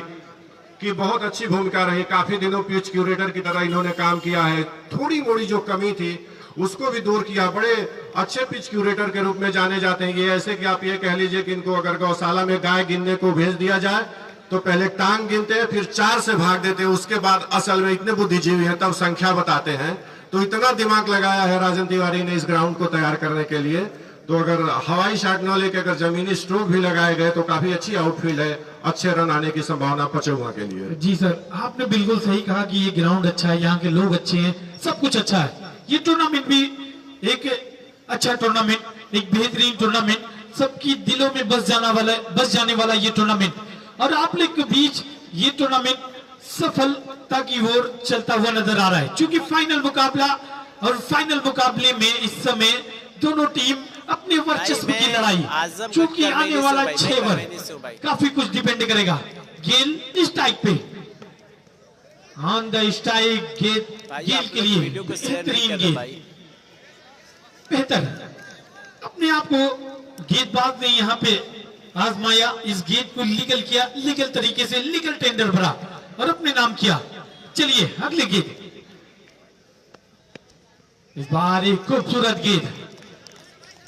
की बहुत अच्छी भूमिका रही। काफी दिनों पिच क्यूरेटर की तरह इन्होंने काम किया है। थोड़ी मोड़ी जो कमी थी उसको भी दूर किया। बड़े अच्छे पिच क्यूरेटर के रूप में जाने जाते हैं ये। ऐसे कि आप ये कह लीजिए कि इनको अगर गौशाला में गाय गिनने को भेज दिया जाए तो पहले टांग गिनते हैं, फिर 4 से भाग देते हैं, उसके बाद असल में इतने बुद्धिजीवी हैं तब संख्या बताते हैं। तो इतना दिमाग लगाया है राजन तिवारी ने इस ग्राउंड को तैयार करने के लिए। तो अगर हवाई शॉट न लेके अगर जमीनी स्ट्रोक भी लगाए गए तो काफी अच्छी आउटफील्ड है, अच्छे रन आने की संभावना पचौआ के लिए। जी सर, आपने बिल्कुल सही कहा कि ये ग्राउंड अच्छा है, यहाँ के लोग अच्छे हैं, सब कुछ अच्छा है। ये टूर्नामेंट भी एक अच्छा टूर्नामेंट, एक बेहतरीन टूर्नामेंट, सबकी दिलों में बस जाने वाला ये टूर्नामेंट, और आप लोग के बीच ये टूर्नामेंट सफलता की ओर चलता हुआ नजर आ रहा है। क्योंकि फाइनल मुकाबला, और फाइनल मुकाबले में इस समय दोनों टीम अपने वर्चस्व की लड़ाई, क्योंकि आने वाला 6 ओवर काफी कुछ डिपेंड करेगा। गेल स्ट्राइक पे, ऑन द स्ट्राइक, गेल के लिए बेहतरीन गेंद, बेहतर अपने आप को गेंदबाज ने यहाँ पे आजमाया, इस गेंद को लीगल किया, लीगल तरीके से लीगल टेंडर भरा और अपने नाम किया। चलिए अगले गेंद, इस बार एक खूबसूरत गेंद,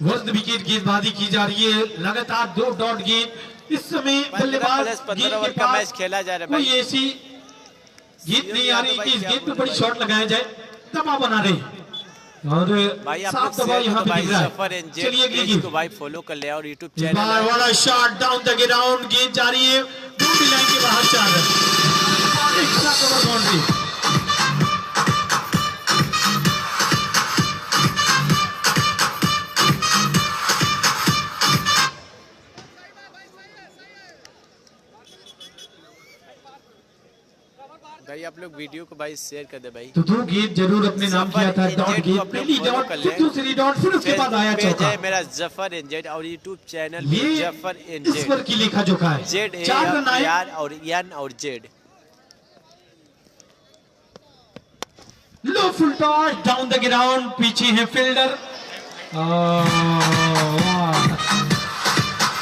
वर्ल्ड विकेट गेंदबाजी की जा रही है, लगातार 2 डॉट गेंद। इस समय बल्लेबाज गेंद के का मैच पास खेला जा रहा है कोई भाई। ऐसी गेंद नहीं आ रही कि इस गेंद पे बड़ी शॉट लगाया जाए, दबाव बना रहे, और भाई आप साफ लोग दबाव यहाँ पे भाई दिख रहा जफर है। एंड चलिए अगली जेड गेंद, को भाई फॉलो कर ले और YouTube इस चैनल बार है। वाला शॉट डाउन द ग्राउंड, गेंद जा रही है बाउंड्री लाइन के बाहर, 4 रन, एक्स्ट्रा कवर बाउंड्री। भाई आप लोग वीडियो को भाई शेयर कर दे भाई। तो 2 गेंद जरूर अपने नाम किया था, डॉट को गेंद, अपने पहली follow डॉट, कर फिर लें। दूसरी डॉट, फिर उसके बाद आया पेज चौका। है मेरा जफर एनजेड और YouTube चैनल भी ये जफर ईश्वर एनजेड, की लेखा जोखा है। जेड 4 रन आए, AR और एन और Z. Low full toss down the ground, पीछे है फील्डर।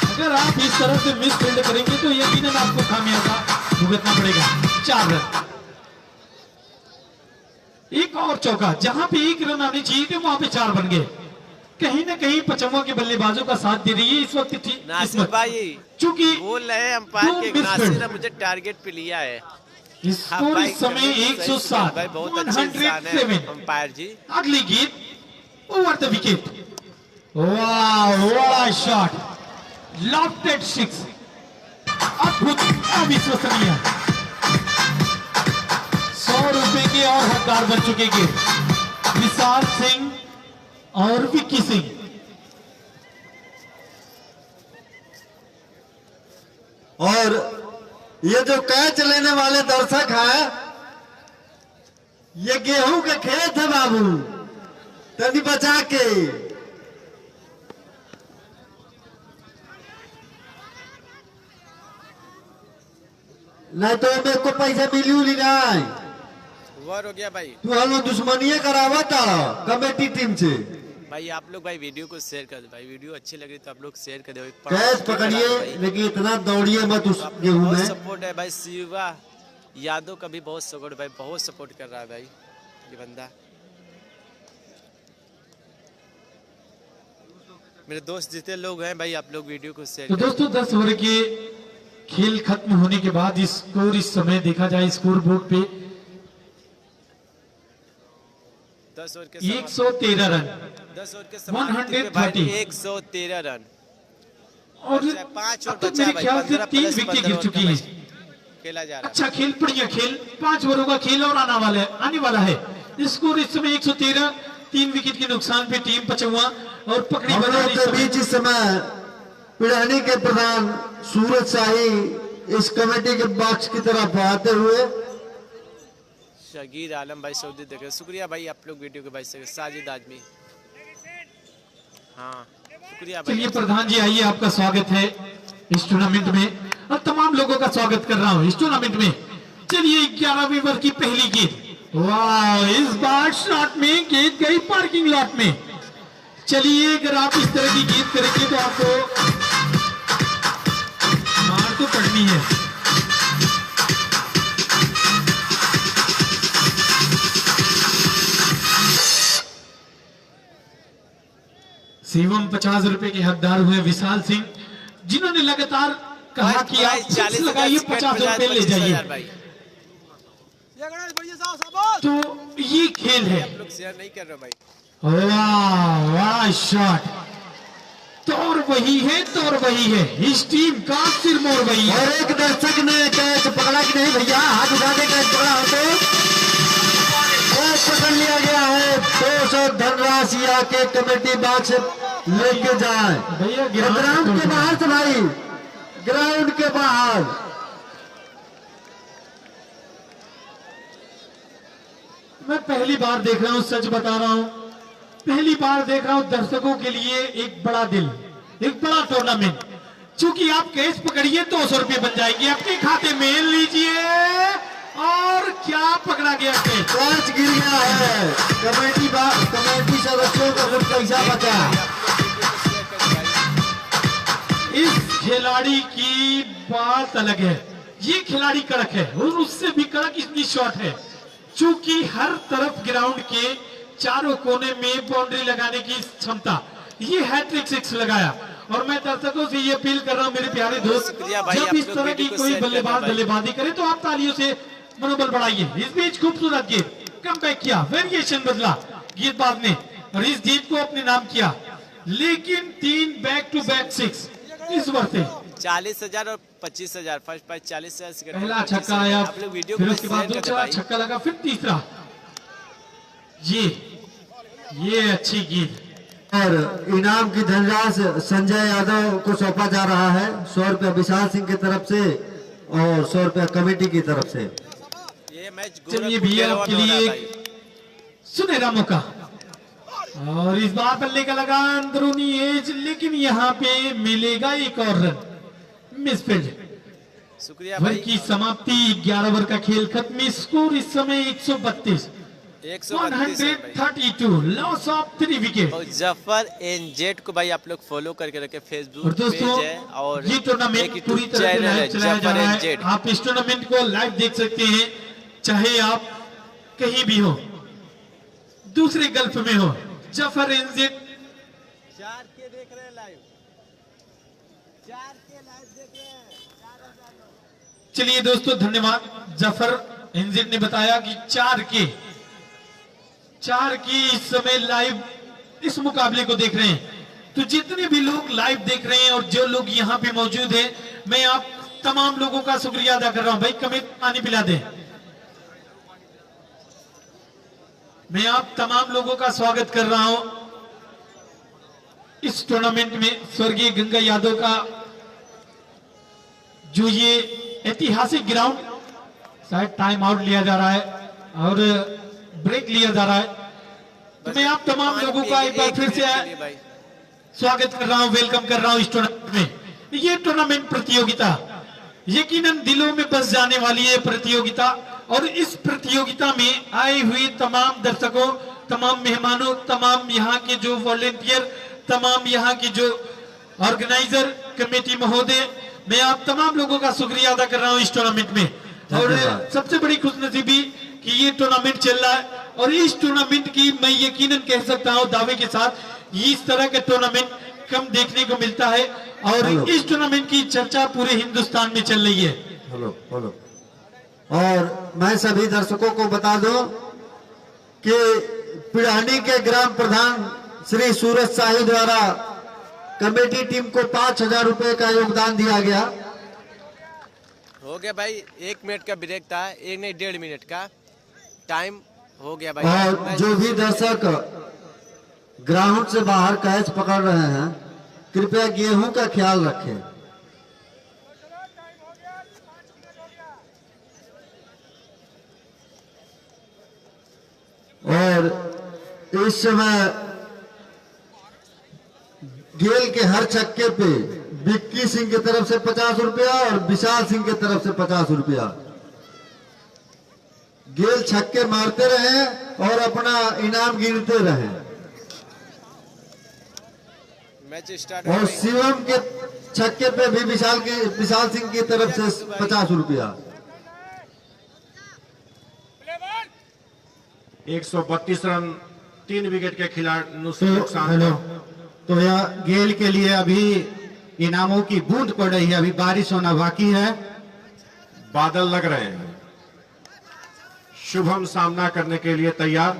अगर आप इस तरह से मिस फील्ड करेंगे तो यकीनन आपको खामियाजा भुगतना पड़ेगा। 4 रन, एक और चौका, जहां पे 1 रन आने चाहिए थे वहां पे 4 बन गए। कहीं ना कहीं पचम्मा के बल्लेबाजों का साथ दे रही है इस वक्त नासिर भाई चूंकि बोल रहे हैं अंपायर के, मिस नासिर फील्ड। ने मुझे टारगेट पे लिया है। स्कोर भाई, इस समय सही 107, भाई बहुत अच्छे इंसान है 107। अंपायर जी। अगली गेंद ओवर द विकेट, वाह व्हाट शॉट, लॉफ्टेड 6, अद्भुत, अविश्वसनीय। 100 रुपए के और हकदार बन चुके हैं विशाल सिंह और विक्की सिंह। और ये जो कैच लेने वाले दर्शक हैं, ये गेहूं के खेत है बाबू, तनी बचा के। नहीं तो मेरे को पैसा मिली उली नहीं। ओवर हो गया भाई। तू हम दुश्मनी करावा था कमेटी टीम से। भाई आप लोग भाई वीडियो को शेयर कर दो भाई, वीडियो अच्छी लग रही तो आप लोग शेयर कर दो। कैच पकड़िए लेकिन इतना दौड़िए मत उस गेहूं बहुत में। सपोर्ट है भाई, शिवा यादव का भी बहुत सपोर्ट भाई, बहुत सपोर्ट कर रहा है भाई ये बंदा। मेरे दोस्त जितने लोग हैं भाई, आप लोग वीडियो को शेयर तो कर दो। दोस्तों 10 ओवर के खेल खत्म होने के बाद स्कोर इस समय देखा जाए स्कोर बोर्ड पे 10 ओवर के 113 रन 10 ओवर के समाप्ति पे भाई 113 रन और 5 अब ओवर तक बचा मेरे भाई, ख्याल से 15 3 प्लस विकेट 15 गिर ओवर चुकी का है। मैच खेला जा रहा है। अच्छा खेल, बढ़िया खेल, 5 ओवरों का खेल और आने वाला है। स्कोर इस समय 113, 3 विकेट के नुकसान पे टीम पचौआ और पकड़ी हम बना लोग के बीच इस समय पिड़ानी के प्रधान सूरज शाही इस कमेटी के बॉक्स की तरफ आते हुए। शगीर आलम भाई सऊदी देख रहे, शुक्रिया भाई आप लोग वीडियो के भाई से। साजिद आजमी, हाँ शुक्रिया भाई। चलिए प्रधान जी आइए, आपका स्वागत है इस टूर्नामेंट में और तमाम लोगों का स्वागत कर रहा हूं इस टूर्नामेंट में। चलिए 11वीं ओवर की पहली गेंद, वाह इस बार शॉट में गेंद गई पार्किंग लॉट में। चलिए अगर आप इस तरह की गेंद करेंगे तो आपको मार तो पड़नी है। शिवम 50 रुपए के हकदार हुए विशाल सिंह, जिन्होंने लगातार कहा कि आप 40 लगाइए 50 रुपए ले जाइए। तो ये खेल है। आप लोग शेयर नहीं कर रहे हो भाई। वाह वाह शॉट, तौर वही है, तौर वही है, इस टीम का सिरमौर वही है। और एक दर्शक ने कैच पकड़ा कि नहीं भैया, हाथ उठा के कैच पकड़ा हो तो कैच पकड़ लिया गया है। 200 धनराशि आके कमेटी बॉक्स लेके जाए भैया ग्राउंड के बाहर से भाई, ग्राउंड के बाहर। मैं पहली बार देख रहा हूं, सच बता रहा हूं, पहली बार देख रहा हूं दर्शकों के लिए एक बड़ा दिल, एक बड़ा टूर्नामेंट। चूंकि आप कैच पकड़िए 200 रुपये बन जाएंगे आपके खाते में, लीजिए। और क्या पकड़ा गया कैच, कैच गिर गया है। कमेटी सदस्यों का कुछ पैसा बचा। इस खिलाड़ी की बात अलग है, ये खिलाड़ी कड़क है और उससे भी कड़क इतनी शॉट है। चूंकि हर तरफ ग्राउंड के चारों कोने में बाउंड्री लगाने की क्षमता, ये हैट्रिक 6 लगाया। और मैं दर्शकों से ये अपील कर रहा हूं मेरे प्यारे दोस्त, जब इस तरह की कोई बल्लेबाज बल्लेबाजी करे तो आप तालियों से मनोबल बढ़ाइए। इस बीच खूबसूरत गेंद, कम बैक किया, वेरिएशन बदला गेंदबाज ने और इस जीत को अपने नाम किया। लेकिन 3 बैक टू बैक 6 इस वर्ष 40,000 और 25,000, फर्स्ट प्राइज 40,000। पहला छक्का आया, आप लोग वीडियो फिर को उसके बाद शेयर दूसरा करते छक्का लगा, फिर तीसरा। ये अच्छी गेंद। और इनाम की धनराशि संजय यादव को सौंपा जा रहा है। 100 रुपया विशाल सिंह की तरफ से और 100 रुपया कमेटी की तरफ से। ये मैच चलिए भैया आपके लिए एक सुनहरा मौका, और इस बार बल्ले का लगा अंदरूनी एज, लेकिन यहाँ पे मिलेगा एक और रन। मिसफील्ड। शुक्रिया ओवर भाई। की समाप्ति, 11 ओवर का खेल खत्म। स्कोर इस समय 132, 132, लॉस ऑफ 3 विकेट। और जफर एनजेड को भाई आप लोग फॉलो करके रखे, और फेसबुक पेज दोस्तों है और ये टूर्नामेंट एक पूरी यूट्यूब तरह से चैनल है लाइव चलाया जा जफर रहा है। एनजेड। आप इस टूर्नामेंट को लाइव देख सकते हैं, चाहे आप कहीं भी हो, दूसरे गल्फ में हो। जफर एनजेड 4K देख रहे हैं लाइव, 4K लाइव देख रहे हैं। चलिए दोस्तों धन्यवाद। जफर एनजेड ने बताया कि 4K इस समय लाइव इस मुकाबले को देख रहे हैं। तो जितने भी लोग लाइव देख रहे हैं और जो लोग यहाँ पे मौजूद हैं, मैं आप तमाम लोगों का शुक्रिया अदा कर रहा हूं। भाई कमेटी पानी पिला दें। मैं आप तमाम लोगों का स्वागत कर रहा हूं इस टूर्नामेंट में। स्वर्गीय गंगा यादव का जो ये ऐतिहासिक ग्राउंड, शायद टाइम आउट लिया जा रहा है और ब्रेक लिया जा रहा है, तो मैं आप तमाम लोगों का एक बार फिर से स्वागत कर रहा हूं, वेलकम कर रहा हूं इस टूर्नामेंट में। ये टूर्नामेंट प्रतियोगिता यकीनन दिलों में बस जाने वाली है प्रतियोगिता। और इस प्रतियोगिता में आए हुए तमाम दर्शकों, तमाम मेहमानों, तमाम यहाँ के जो वॉलेंटियर, तमाम यहाँ के जो ऑर्गेनाइजर कमेटी महोदय, मैं आप तमाम लोगों का शुक्रिया अदा कर रहा हूँ इस टूर्नामेंट में। और सबसे बड़ी खुशनसीबी कि ये टूर्नामेंट चल रहा है और इस टूर्नामेंट की मैं यकीनन कह सकता हूँ दावे के साथ, इस तरह के टूर्नामेंट कम देखने को मिलता है और इस टूर्नामेंट की चर्चा पूरे हिंदुस्तान में चल रही है। हेलो। और मैं सभी दर्शकों को बता दूं कि पिड़ानी के ग्राम प्रधान श्री सूरज शाही द्वारा कमेटी टीम को 5,000 रुपए का योगदान दिया गया। हो गया भाई, 1 मिनट का ब्रेक था, 1 नहीं 1.5 मिनट का टाइम हो गया भाई। और जो भी दर्शक ग्राउंड से बाहर कैच पकड़ रहे हैं, कृपया गेहूं का ख्याल रखें। और इस समय गेल के हर छक्के पे विक्की सिंह की तरफ से 50 रुपया और विशाल सिंह की तरफ से 50 रुपया। गेल छक्के मारते रहे और अपना इनाम गिनते रहे। मैच स्टार्ट और शिवम के छक्के पे भी विशाल सिंह की तरफ से 50 रुपया। 132 रन 3 विकेट के खिलाड़ी नुकसान। हेलो, तो यह गेल के लिए अभी इनामों की बूंद पड़ रही है, अभी बारिश होना बाकी है। बादल लग रहे हैं। शुभम सामना करने के लिए तैयार।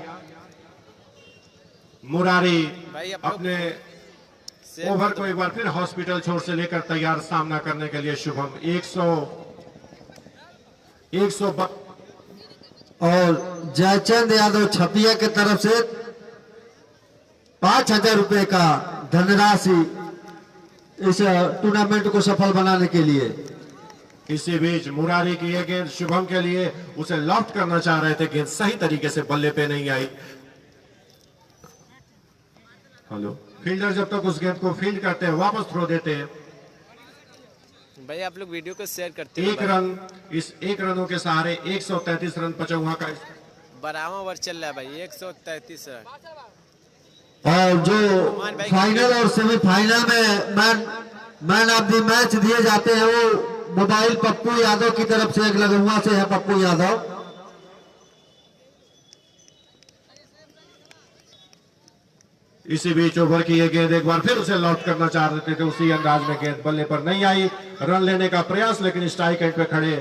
मुरारी भाई आप लोग अपने शेयर ओवर कर को दो। एक बार फिर हॉस्पिटल छोर से लेकर तैयार सामना करने के लिए शुभम 100 और जयचंद यादव छपिया की तरफ से 5,000 रुपए का धनराशि इस टूर्नामेंट को सफल बनाने के लिए। इसी बीच मुरारी की ये गेंद शुभम के लिए, उसे लॉफ्ट करना चाह रहे थे, गेंद सही तरीके से बल्ले पे नहीं आई। हेलो, फील्डर जब तक उस गेंद को फील्ड करते हैं वापस थ्रो देते हैं। भाई आप लोग वीडियो को शेयर करते हो एक रन, इस 1 रनों के सहारे 133 रन पचौहा का। 12वां ओवर चल रहा है भाई 133 रन। और जो फाइनल और सेमीफाइनल में मैन ऑफ द मैच दिए जाते हैं वो मोबाइल पप्पू यादव की तरफ से, एक लगुआ से है पप्पू यादव। इसी बीच ओवर की ये गेंद एक बार फिर उसे लॉफ्ट करना चाह रहे थे, उसी अंदाज में गेंद बल्ले पर नहीं आई। रन लेने का प्रयास, लेकिन स्ट्राइक एंड पे खड़े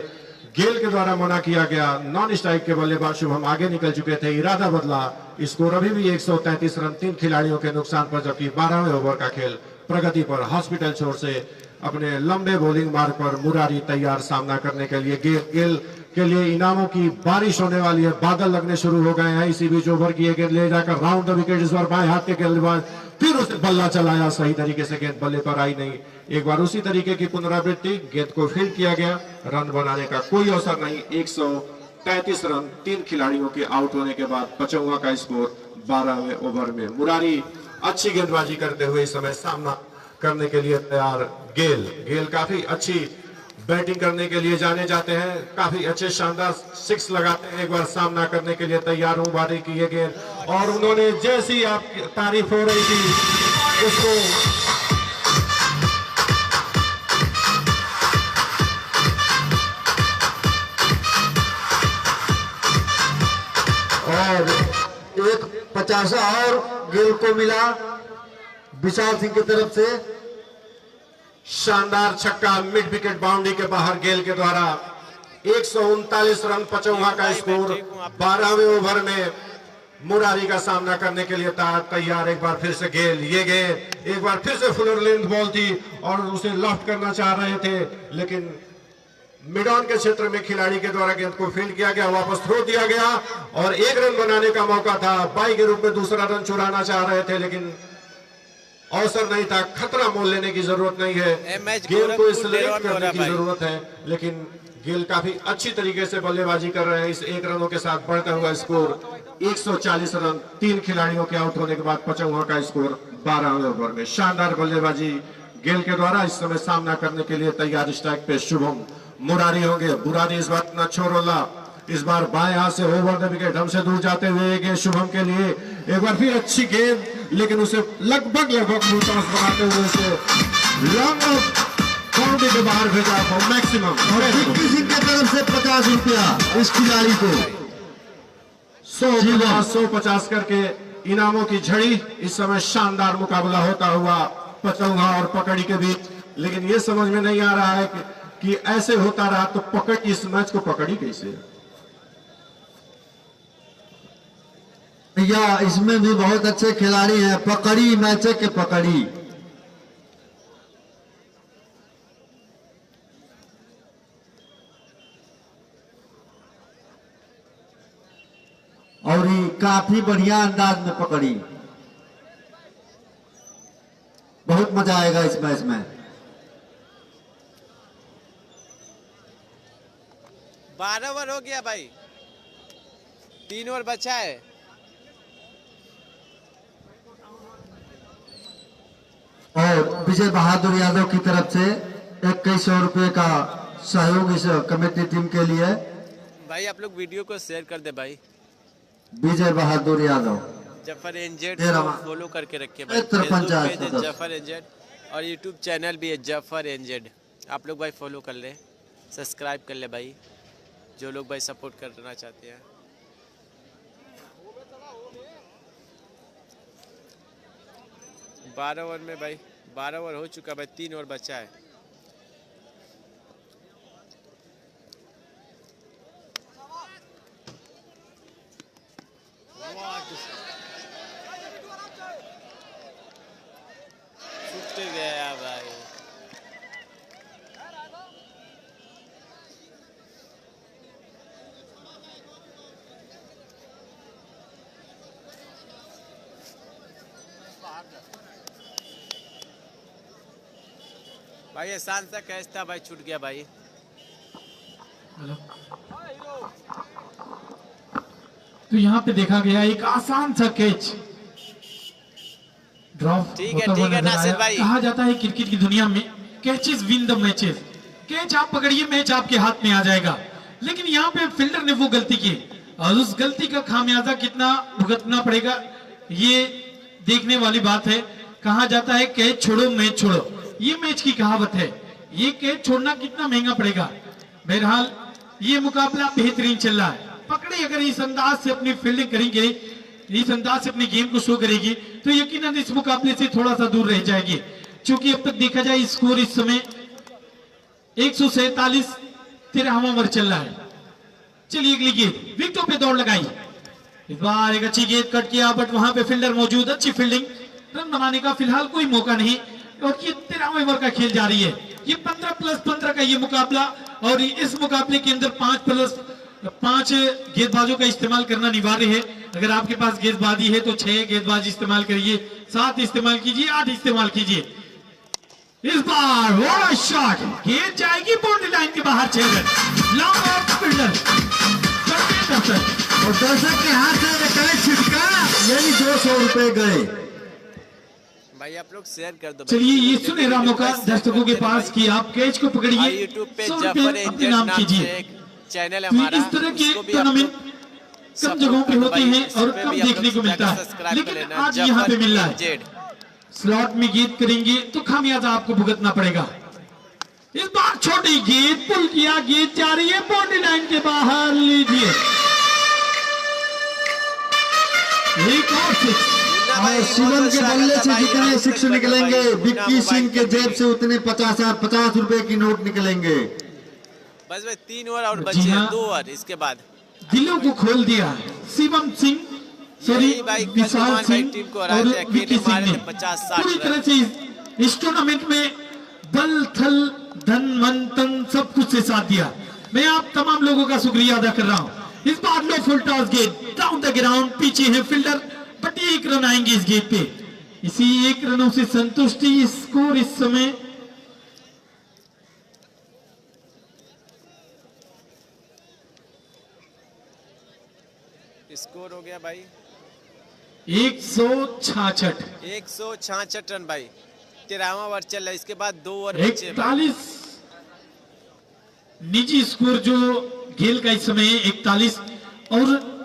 गेल के द्वारा मना किया गया। नॉन स्ट्राइक के बल्लेबाज शुभम आगे निकल चुके थे, इरादा बदला। स्कोर अभी भी 133 रन 3 खिलाड़ियों के नुकसान पर, जबकि 12वें ओवर का खेल प्रगति पर। हॉस्पिटल छोर से अपने लंबे बॉलिंग मार्ग पर मुरारी तैयार सामना करने के लिए। गेल के लिए इनामों की बारिश होने वाली है, बादल लगने शुरू हो गए हैं। इसी बीच ओवर की गेंद ले जाकर राउंड द विकेट, इस बार बाएं हाथ के गेंदबाज फिर उसे बल्ला चलाया, सही तरीके से गेंद बल्ले पर आई नहीं। एक बार उसी तरीके की पुनरावृत्ति, गेंद को फील्ड किया गया, रन बनाने का कोई अवसर नहीं। 133 रन 3 खिलाड़ियों के आउट होने के बाद पचौहा का स्कोर 12वें ओवर में। मुरारी अच्छी गेंदबाजी करते हुए इस समय सामना करने के लिए तैयार। गेल काफी अच्छी बैटिंग करने के लिए जाने जाते हैं, काफी अच्छे शानदार 6 लगाते हैं। एक बार सामना करने के लिए तैयार हूं। बारी की ये गेंद, और उन्होंने जैसी आपकी तारीफ हो रही थी उसको और एक 50 और गेल को मिला विशाल सिंह की तरफ से। शानदार छक्का मिड विकेट बाउंड्री के बाहर गेल के द्वारा। 139 रन पचौहा का स्कोर। 12वें ओवर में मुरारी का सामना करने के लिए तैयार। एक बार फिर से गेल, ये गेंद एक बार फिर से फुलर लेंथ बॉल थी और उसे लॉफ्ट करना चाह रहे थे, लेकिन मिड ऑन के क्षेत्र में खिलाड़ी के द्वारा गेंद को फील्ड किया गया, वापस थ्रो दिया गया और 1 रन बनाने का मौका था। बाई के रूप में दूसरा रन चुराना चाह रहे थे, लेकिन अवसर नहीं था। खतरा मोल लेने की जरूरत नहीं है, गेंद को स्लेक्ट करने की जरूरत है। लेकिन गेल काफी अच्छी तरीके से बल्लेबाजी कर रहे हैं। इस 1 रनों के साथ बढ़ता हुआ स्कोर 140 रन 3 खिलाड़ियों के आउट होने के बाद पचौहा का स्कोर 12वें ओवर में। शानदार बल्लेबाजी गेल के द्वारा। इस समय सामना करने के लिए तैयार स्ट्राइक पे शुभम मुरारी होंगे। मुरारी इस बार न छोरोला, इस बार बाएं हाथ से ओवर द विकेट हमसे दूर जाते हुए गेंद शुभम के लिए। एक बार फिर अच्छी गेंद, लेकिन उसे लगभग मुतास बनाते हुए उसे लॉन्ग बाउंड्री के बाहर भेजा फॉर मैक्सिमम। और विक्की सिंह की तरफ से 50 रुपया इस खिलाड़ी को। 150 करके इनामों की झड़ी। इस समय शानदार मुकाबला होता हुआ पचौहा और पकड़ी के बीच, लेकिन ये समझ में नहीं आ रहा है कि ऐसे होता रहा तो पकड़ इस मैच को पकड़ी कैसे। या इसमें भी बहुत अच्छे खिलाड़ी हैं। पकड़ी मैच के पकड़ी। और ये काफी बढ़िया अंदाज में पकड़ी। बहुत मजा आएगा इस मैच में। 12 ओवर हो गया भाई, 3 ओवर बचा है। और विजय बहादुर यादव की तरफ से 2100 रुपए का सहयोग इस कमेटी टीम के लिए। भाई आप लोग वीडियो को शेयर कर दे भाई। विजय बहादुर यादव जफर एनजेड तेरा को वहाँ। फॉलो करके रखे भाई। तरफ पंचायत फेसबुक पेज है सदस्य। जफर एनजेड और यूट्यूब चैनल भी है जफर एनजेड। आप लोग भाई फॉलो कर ले, सब्सक्राइब कर ले भाई, जो लोग भाई सपोर्ट करना चाहते हैं। बारह ओवर में भाई 12 ओवर हो चुका भाई, 3 ओवर बचा है। भाई आसान सा कैच था भाई, छूट गया भाई। हेलो। तो यहाँ पे देखा गया एक आसान सा कैच ड्रॉप ठीक होता हुआ है नजर नासिर आया। भाई। कहा जाता है क्रिकेट की दुनिया में catches win the matches. Catch आप पकड़िए, मैच आपके हाथ में आ जाएगा। लेकिन यहाँ पे फील्डर ने वो गलती की और उस गलती का खामियाजा कितना भुगतना पड़ेगा ये देखने वाली बात है। कहा जाता है कैच छोड़ो मैच छोड़ो, ये मैच की कहावत है। ये कैच छोड़ना कितना महंगा पड़ेगा। बहरहाल ये मुकाबला बेहतरीन चल रहा है। पकड़े अगर इस अंदाज से अपनी फील्डिंग करेंगे, इस अंदाज से अपनी गेम को शो करेगी तो यकीनन इस मुकाबले से थोड़ा सा दूर रह जाएगी। क्योंकि अब तक देखा जाए स्कोर इस समय 147 13वां ओवर चल रहा है। चलिए अगली गेंद, विकेटों पे दौड़ लगाई। इस बार एक अच्छी गेंद कट किया बट वहां पे फील्डर मौजूद, अच्छी फील्डिंग। रन बनाने का फिलहाल कोई मौका नहीं और ये 13वें ओवर का खेल जारी है। ये 15+15 का ये मुकाबला और इस मुकाबले के अंदर 5+5 गेंदबाजों का इस्तेमाल करना अनिवार्य है। अगर आपके पास गेंदबाजी है तो 6 गेंदबाज इस्तेमाल करिए, 7 इस्तेमाल कीजिए, 8 इस्तेमाल कीजिए। इस बार वो शॉट, गेंद जाएगी बाउंड्री लाइन के बाहर, 6 रन। लॉन्ग ऑफ फील्डर और दर्शक के हाथ से कैच छिटका, यानी 200 रुपए गए। भाई आप लोग शेयर कर दो। चलिए ये सुनहरा मौका दर्शकों के पास कि आप कैच को पकड़िए, यूट्यूब पे 100 जफर रुपए अपने नाम कीजिए। चैनल है तो हमारा, इस तरह के उसको भी आप टूर्नामेंट लोग कम जगहों पे होते हैं इस और पे कम भी आप देखने लोग को मिलता जाकर है, सब्सक्राइब कर लेकिन लेना। आज यहाँ पे मिल रहा है। जेड स्लॉट में गेंद करेंगे तो खामियाजा आपको भुगतना पड़ेगा। इस बार छोटी गेंद पुल किया, गेंद जा रही है बाउंड्री लाइन के बाहर, लीजिए एक और सिक्स। और शिवम के बल्ले से जितने सिक्स निकलेंगे, विक्की सिंह के जेब से उतने 50 रुपए की नोट निकलेंगे। बस भाई 3 ओवर और जी बचे हैं, हाँ। 2 ओवर इसके बाद। दिलों को खोल दिया शिवम सिंह, सॉरी यही भाई कल विशाल कुमार भाई सिंह टीम को और हराए थे, अकेले विक्की सिंह मारे ने थे 50-60 पूरी रन। तरह से इस टूर्नामेंट में बल थल धन मन तन सब कुछ से साथ दिया। मैं आप तमाम लोगों का शुक्रिया अदा कर रहा हूं। इस बार लो फुल टॉस गेंद डाउन द ग्राउंड, पीछे है फील्डर बट 1 रन आएंगे इस गेंद पे। इसी 1 रनों से संतुष्टि, स्कोर इस समय स्कोर हो गया भाई 166 166 रन भाई। 13वां ओवर चल रहा है, इसके बाद 2 ओवर बचे हैं भाई। 41 निजी स्कोर जो गेल का इस समय है 41 और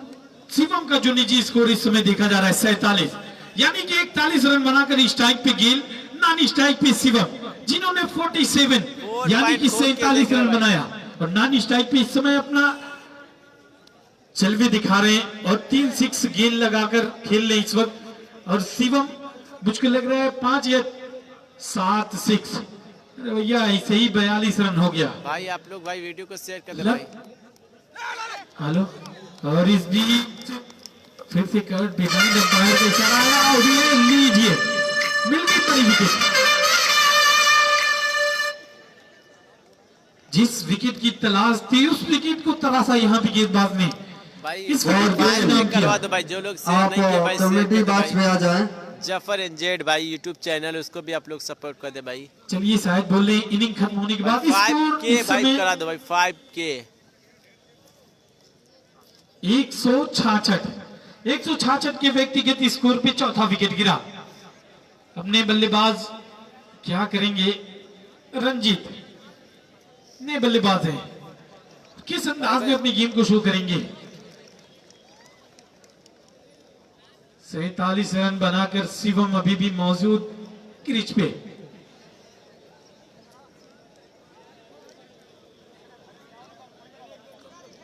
शिवम का जो निजी स्कोर इस समय देखा जा रहा है 47, यानी कि 41 रन बनाकर स्ट्राइक पे गेल, नॉन स्ट्राइक पे शिवम, जिन्होंने 47 यानी कि 47 रन बनाया और नॉन स्ट्राइक पे इस समय अपना चलवे दिखा रहे हैं और 3 6 गेंद लगाकर खेल रहे इस वक्त। और शिवम मुझको लग रहा है 5 या 7 6, अरे भैया ऐसे ही 42 रन हो गया। भाई आप लोग भाई वीडियो को शेयर कर दे भाई। हेलो, और इस बीच फिर से कर्ट बिहाइंड अंपायर का इशारा आया और ये लीजिए मिल गई बड़ी विकेट। जिस विकेट की तलाश थी उस विकेट को तराशा यहाँ पे गेंदबाज ने। भाई इस और विकेट का भाई नाम करवा किया। दो भाई, जो लोग शेयर आप नहीं किए भाई शेयर कमेटी कर दो बॉक्स में भाई। आ जाएं। जफर एंड जेड भाई यूट्यूब चैनल, उसको भी आप लोग सपोर्ट कर दे भाई। चलिए शायद बोल रहे हैं इनिंग खत्म होने के बाद 5K इस भाई समय करा दो भाई 5K। 166 के व्यक्तिगत स्कोर पे चौथा विकेट गिरा। अपने बल्लेबाज क्या करेंगे, रंजीत नए बल्लेबाज हैं, किस अंदाज में अपनी गेम को शो करेंगे। 47 रन बनाकर शिवम अभी भी मौजूद क्रीज पे।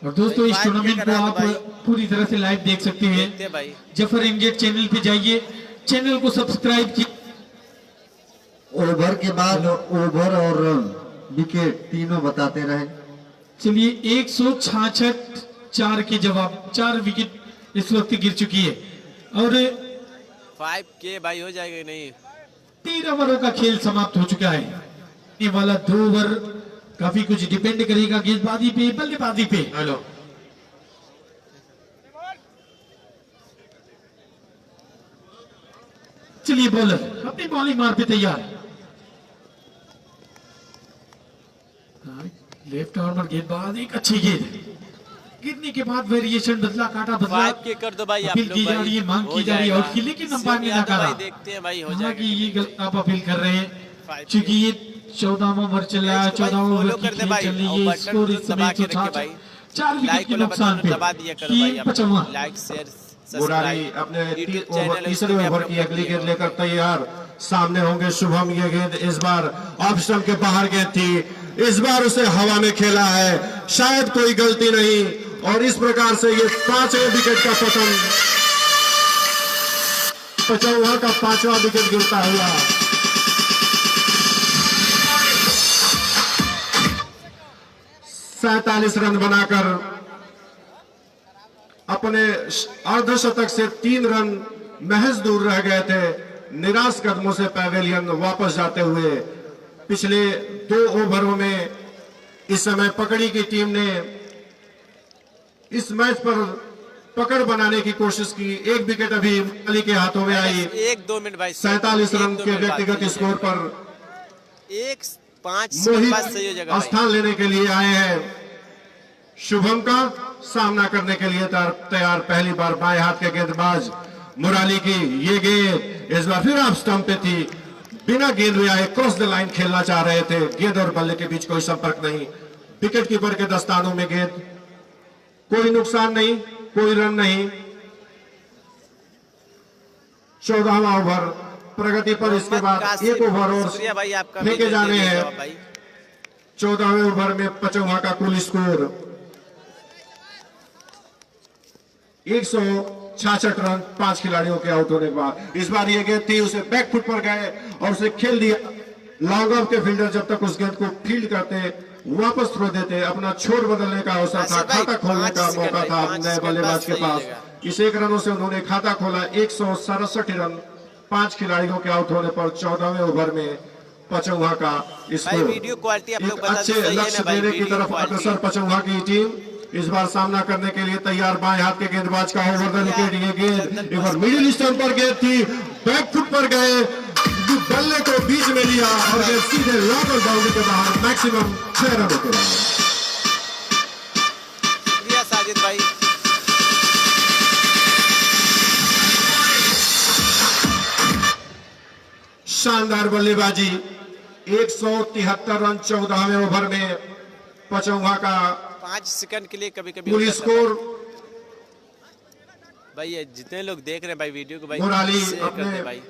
और दोस्तों इस टूर्नामेंट को आप पूरी तरह से लाइव देख सकते देखते हैं। भाई। जफर इंगेट चैनल पे जाइए, चैनल को सब्सक्राइब कीजिए। ओवर के बाद ओवर और विकेट तीनों बताते रहे। चलिए 166 4 के जवाब, 4 विकेट इस वक्त गिर चुकी है और 5K भाई हो जाएगा नहीं। 13 ओवरों का खेल समाप्त हो चुका है। ये वाला 2 ओवर काफी कुछ डिपेंड करेगा गेंदबाजी पे, बल्लेबाजी पे। हेलो, चलिए बॉलर अपनी बॉलिंग मार पे तैयार। लेफ्ट आर्मर गेंदबाज, एक अच्छी गेंद गिरने के बाद वेरिएशन बदला, काटा बदला। 5 के कर दो भाई आप अपील लोग की जा भाई, रही है, मांग हो की जा रही है जाएगा। आउट की, लेकिन अंपायर ने यादव नकारा। भाई देखते हैं भाई, हो हालांकि जाएगा। ये गलत आप अपील कर रहे हैं 5 क्योंकि ये 14वां ओवर चल रहा है। मैच को भाई 14वां फॉलो ओवर की कर दे खेल भाई, चल रही और है। बटन स्कोर इस तो समय दबा के रखे 160, भाई। 4 विकेट लाइक के वाला नुकसान बटन पे। दबा दिया करो भाई, टीम 55 लाइक शेयर मुरारी अपने तीसरे ओवर की अगली गेंद लेकर तैयार, सामने होंगे शुभम। ये गेंद इस बार ऑफ स्टंप के बाहर गेंद थी, इस बार उसे हवा में खेला है, शायद कोई गलती नहीं, और इस प्रकार से ये 5वें विकेट का पतन, 55 का 5वां विकेट गिरता हुआ। सैतालीस रन बनाकर अपने अर्धशतक से 3 रन महज दूर रह गए थे। निराश कदमों से पैवेलियन वापस जाते हुए पिछले 2 ओवरों में इस समय पकड़ी की टीम ने इस मैच पर पकड़ बनाने की कोशिश की। 1 विकेट अभी अली के हाथों में आई। 1-2 मिनट भाई, 47 रन 1-2 के मिनट बाद व्यक्तिगत सही स्कोर हो पर जाएगा। 1-5 सेकंड बाद सही हो जाएगा मोहित भाई। स्थान लेने के लिए आए हैं। शुभम का सामना करने के लिए तैयार, पहली बार बाएं हाथ के गेंदबाज मुराली की ये गेंद इस बार फिर ऑफ स्टंप पे थी, बिना गेंद हुए आए, क्रॉस द लाइन खेलना चाह रहे थे। गेंद और बल्ले के बीच कोई संपर्क नहीं, विकेट कीपर के दस्तानों में गेंद, कोई नुकसान नहीं, कोई रन नहीं। 14वां ओवर प्रगति पर, इसके बाद कासिम, 1 ओवर और शुक्रिया भाई आपका, फेंके भी जाने दे हैं। दीजिए भाई। 14वें ओवर में 55 का कुल स्कोर 166 रन 5 खिलाड़ियों के आउट होने के बाद। इस बार ये गेंद थी, उसे बैक फुट पर गए और उसे खेल दिया। लॉन्ग ऑफ के फील्डर जब तक उस गेंद को फील्ड करते, वापस थ्रो देते, अपना छोर बदलने का अवसर था, खाता खोलने का मौका था नए बल्लेबाज के पास। इस 1 रनों से उन्होंने खाता खोला। 167 रन 5 खिलाड़ियों के आउट होने पर 14वें ओवर में 55 का स्कोर। वीडियो क्वालिटी आप लोग एक बता दो, अच्छे सही है ना लक्ष्य भाई, देने की वीडियो तरफ क्वालिटी। अग्रसर 55 की टीम इस बार सामना करने के लिए तैयार। बाएं हाथ के गेंदबाज का ओवर द विकेट, ये गेंद एक बार मिडिल स्टंप पर गेंद थी, बैक फुट पर गए, बल्ले को बीच में लिया और गेंद सीधे लॉन्ग और बाउंड्री के बाहर, मैक्सिमम 6 रनों के बाद। शुक्रिया साजिद भाई। शानदार बल्लेबाजी, 173 रन 14वें ओवर में 55 का 5 सेकंड के लिए कभी कभी कुल होता था स्कोर। भाई। ये जितने लोग देख रहे हैं भाई वीडियो को भाई, मुराली शेयर कर अपने दे भाई।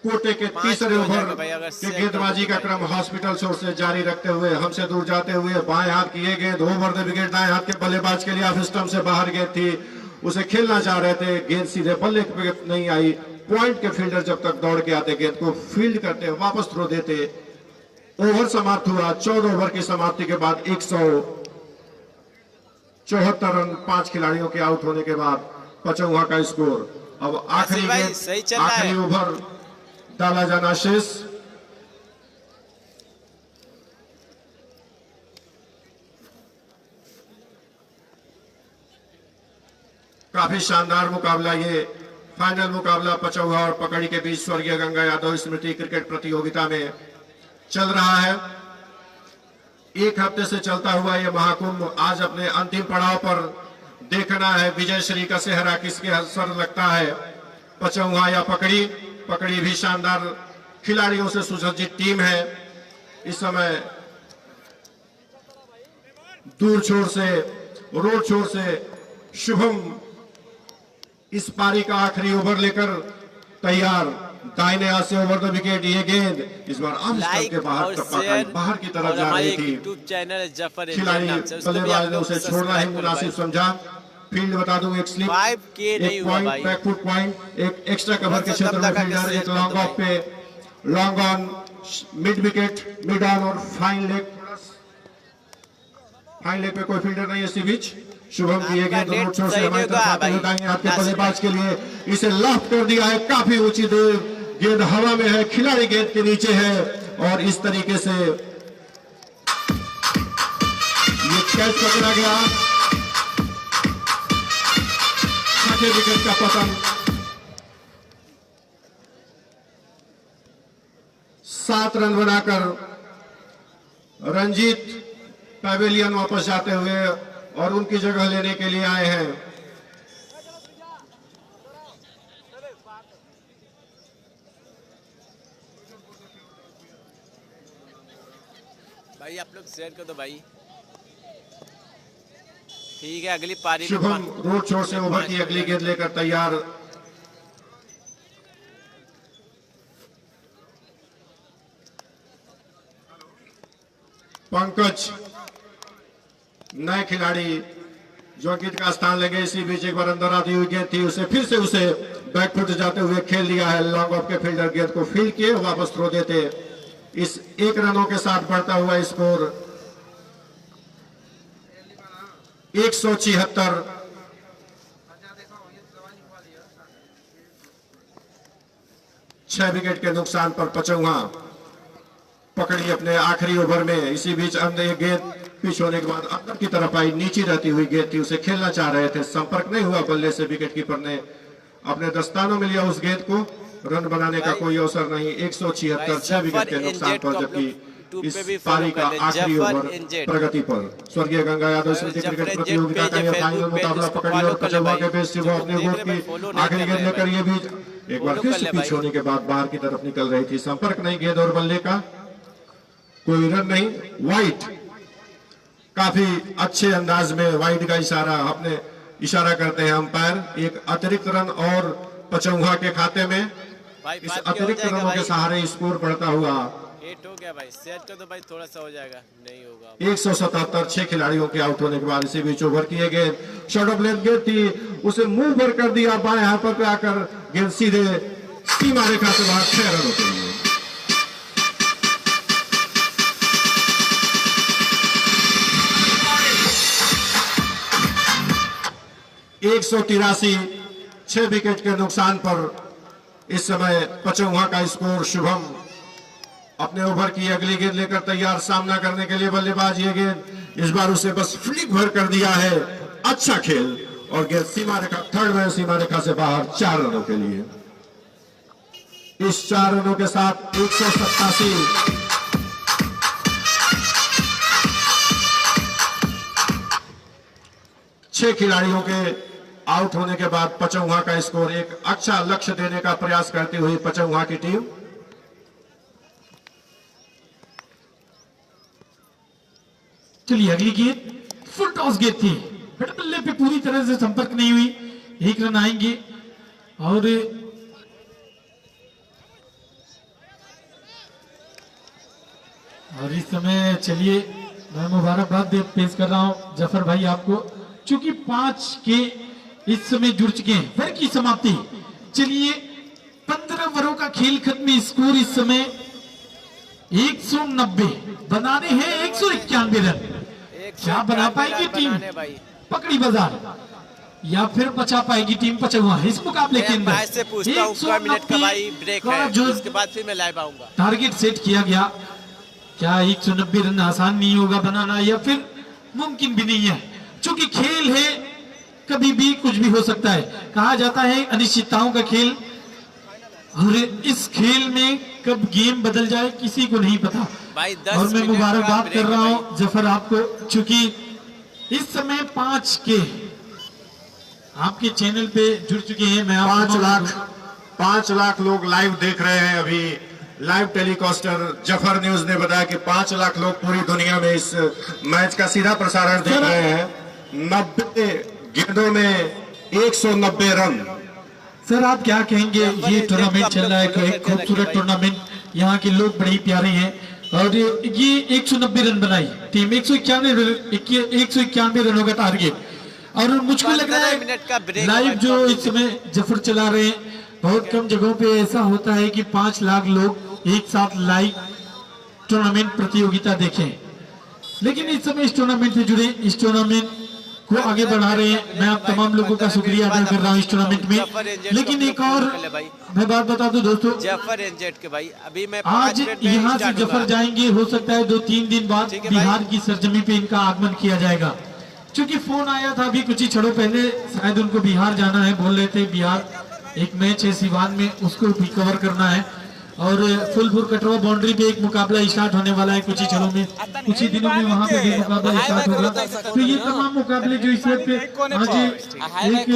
कोटे के 5 तीसरे हो ओवर जाएगा भाई, अगर के शेयर गेंदबाजी कर का दो क्रम हॉस्पिटल छोर से जारी रखते हुए हमसे दूर जाते हुए बाएं हाथ की ये गेंद ओवर द विकेट, दाएं हाथ के बल्लेबाज के लिए ऑफ स्टंप से बाहर गेंद थी, उसे खेलना चाह रहे थे, गेंद सीधे बल्ले पे नहीं आई। पॉइंट के फील्डर जब तक दौड़ के आते, गेंद को फील्ड करते, वापस थ्रो देते। ओवर समाप्त हुआ। 14 ओवर की समाप्ति के बाद 174 रन 5 खिलाड़ियों के आउट होने के बाद 55 का स्कोर। अब आखिरी भाई, गेंद, सही चल रहा है। आखिरी ओवर डाला जाना शेष। काफी शानदार मुकाबला, ये फाइनल मुकाबला 55 और पकड़ी के बीच स्वर्गीय गंगा यादव स्मृति क्रिकेट प्रतियोगिता में चल रहा है। 1 हफ्ते से चलता हुआ यह महाकुंभ आज अपने अंतिम पड़ाव पर देखना है विजय श्री का सेहरा किसके असर लगता है, 55 या पकड़ी। पकड़ी भी शानदार खिलाड़ियों से सुसज्जित टीम है। इस समय दूर छोर से, रोड छोर से शुभम इस पारी का आखिरी ओवर लेकर तैयार। दाहिने हाथ से ओवर द विकेट, ये गेंद इस बार ऑफ स्टंप के बाहर, बाहर की तरफ जा रही थी। यूट्यूब चैनल है जफर खिलाड़ी बल्लेबाज ने उसे छोड़ना ही मुनासिब समझा। फील्ड बता दूं, एक स्लिप, 5K नहीं एक हुआ पॉइंट, भाई। बैक फुट पॉइंट, एक एक्स्ट्रा कवर के क्षेत्र में फील्डर, एक लॉन्ग ऑफ पे, long on, mid wicket, mid on और फाइन लेग। फाइन लेग पे कोई फील्डर नहीं है इसी बीच। शुभम की ये गेंद रोड छोर से हमारी तरफ आते हुए दाहिने हाथ के बल्लेबाज के लिए इसे लॉफ्ट कर दिया है, काफी ऊंची दूर, गेंद हवा में है, खिलाड़ी गेंद के नीचे है और इस तरीके से ये कैच पकड़ा गया। छठे विकेट का पतन। 7 रन बनाकर रंजीत पैवेलियन वापस जाते हुए और उनकी जगह लेने के लिए आए हैं। भाई आप लोग शेयर कर दो भाई। ठीक है, अगली पारी में शुभम रोड छोर से ओवर की अगली गेंद लेकर तैयार। पंकज नए खिलाड़ी जो अंकित का स्थान लेंगे। इसी बीच एक बार अंदर आती हुई गेंद थी, उसे फिर से उसे बैकफुट जाते हुए खेल लिया है। लॉन्ग ऑफ के फील्डर गेंद को फील्ड किए वापस थ्रो देते। इस 1 रनों के साथ बढ़ता हुआ स्कोर 176। 6 विकेट के नुकसान पर पचौहा पकड़ी अपने आखिरी ओवर में। इसी बीच अंदर गेंद पिच होने के बाद अंदर की तरफ आई, नीचे रहती हुई गेंद थी, उसे खेलना चाह रहे थे, संपर्क नहीं हुआ बल्ले से। विकेट कीपर ने अपने दस्तानों में लिया उस गेंद को, रन बनाने का कोई अवसर नहीं। 176 6 विकेट के नुकसान पर, जबकि इस पारी का आखिरी ओवर प्रगति पर। स्वर्गीय गंगा यादव स्मृति क्रिकेट प्रतियोगिता का यह फाइनल मुकाबला पकड़ी और पचौहा के बेस से वो अपने वोट की आखिरी गेंद लेकर ये भी एक बार फिर से पिच होने के बाद बाहर की तरफ निकल रही थी। संपर्क नहीं गेंद और बल्ले का, कोई रन नहीं। वाइड, काफी अच्छे अंदाज में वाइड का इशारा अपने इशारा करते हैं अंपायर। एक अतिरिक्त रन और पचौहा के खाते में। इस अतिरिक्त रनों के सहारे स्कोर बढ़ता हुआ 8 हो गया भाई। सेट कर दो भाई, थोड़ा सा हो जाएगा। नहीं होगा। 177 6 खिलाड़ियों के आउट होने के बाद इसी बीच ओवर किए गए। शॉर्ट ऑफ लेंथ गेंद थी, उसे मुंह भर कर दिया बाएं हाथ पे आकर गेंद सीधे सीमा रेखा से बाहर 6 रनों के लिए। 183 6 विकेट के नुकसान पर इस समय पचौहा का स्कोर। शुभम अपने ओवर की अगली गेंद लेकर तैयार सामना करने के लिए। बल्लेबाज ये गेंद इस बार उसे बस फ्लिक भर कर दिया है। अच्छा खेल और गेंद सीमा रेखा, थर्ड में सीमा रेखा से बाहर 4 रनों के लिए। इस 4 रनों के साथ 187 6 खिलाड़ियों के आउट होने के बाद पचौहा का स्कोर। एक अच्छा लक्ष्य देने का प्रयास करती हुई पचौहा की टीम। चलिए अगली गेंद फुल टॉस गेंद थी, बट बल्ले पे पूरी तरह से संपर्क नहीं हुई। 1 रन आएंगे और इस समय चलिए मैं मुबारकबाद पेश कर रहा हूं जफर भाई आपको, चूंकि 5 के इस समय जुड़ चुके हैं। वर की समाप्ति। चलिए 15 ओवरों का खेल खत्म। स्कोर इस समय 190, बनाने हैं 191 रन। क्या बना पाएगी टीम पकड़ी बाजार या फिर बचा पाएगी टीम पचौहा इस मुकाबले के अंदर? से पूछता हूं, 100 मिनट का भाई ब्रेक है, जो उसके बाद फिर मैं लाइव आऊंगा। टारगेट सेट किया गया, क्या 190 रन आसान नहीं होगा बनाना या फिर मुमकिन भी नहीं है? क्योंकि खेल है, कभी भी कुछ भी हो सकता है। कहा जाता है अनिश्चितताओं का खेल, और इस खेल में कब गेम बदल जाए किसी को नहीं पता। और मैं मुबारकबाद कर रहा हूं जफर आपको, चूंकि इस समय 5 के आपके चैनल पे जुड़ चुके हैं। मैं 5 लाख लोग लाइव देख रहे हैं। अभी लाइव टेलीकास्टर जफर न्यूज ने बताया कि 5 लाख लोग पूरी दुनिया में इस मैच का सीधा प्रसारण देख रहे हैं। 90 गेंदों में 190 रन। सर आप क्या कहेंगे? ये टूर्नामेंट चल रहा है, एक खूबसूरत टूर्नामेंट, यहाँ के लोग बड़े ही प्यारे हैं। और ये 190 रन बनाई टीम, 191 रनों का टारगेट। और मुझको लग रहा है लाइव जो इस समय जफर चला रहे हैं, बहुत कम जगहों पे ऐसा होता है कि 5 लाख लोग एक साथ लाइव टूर्नामेंट प्रतियोगिता देखें। लेकिन इस समय इस टूर्नामेंट से जुड़े, इस टूर्नामेंट को आगे बढ़ा रहे हैं। मैं आप तमाम लोगों का शुक्रिया अदा कर रहा हूँ इस टूर्नामेंट में। लेकिन एक और मैं बात बता दूं दोस्तों, जफर एनजेड के भाई अभी मैं आज यहाँ से जफर जाएंगे, हो सकता है 2-3 दिन बाद बिहार की सरजमी पे इनका आगमन किया जाएगा। क्योंकि फोन आया था अभी कुछ ही क्षणों पहले, शायद उनको बिहार जाना है, बोल रहे थे बिहार एक मैच है सिवान में, उसको भी कवर करना है। और फुलपुर कटरा बाउंड्री पे एक मुकाबला स्टार्ट होने वाला है कुछ ही क्षणों में, कुछ ही दिनों में वहां पे भी मुकाबला स्टार्ट होगा। तो ये तमाम मुकाबले जो इस वक्त आज एक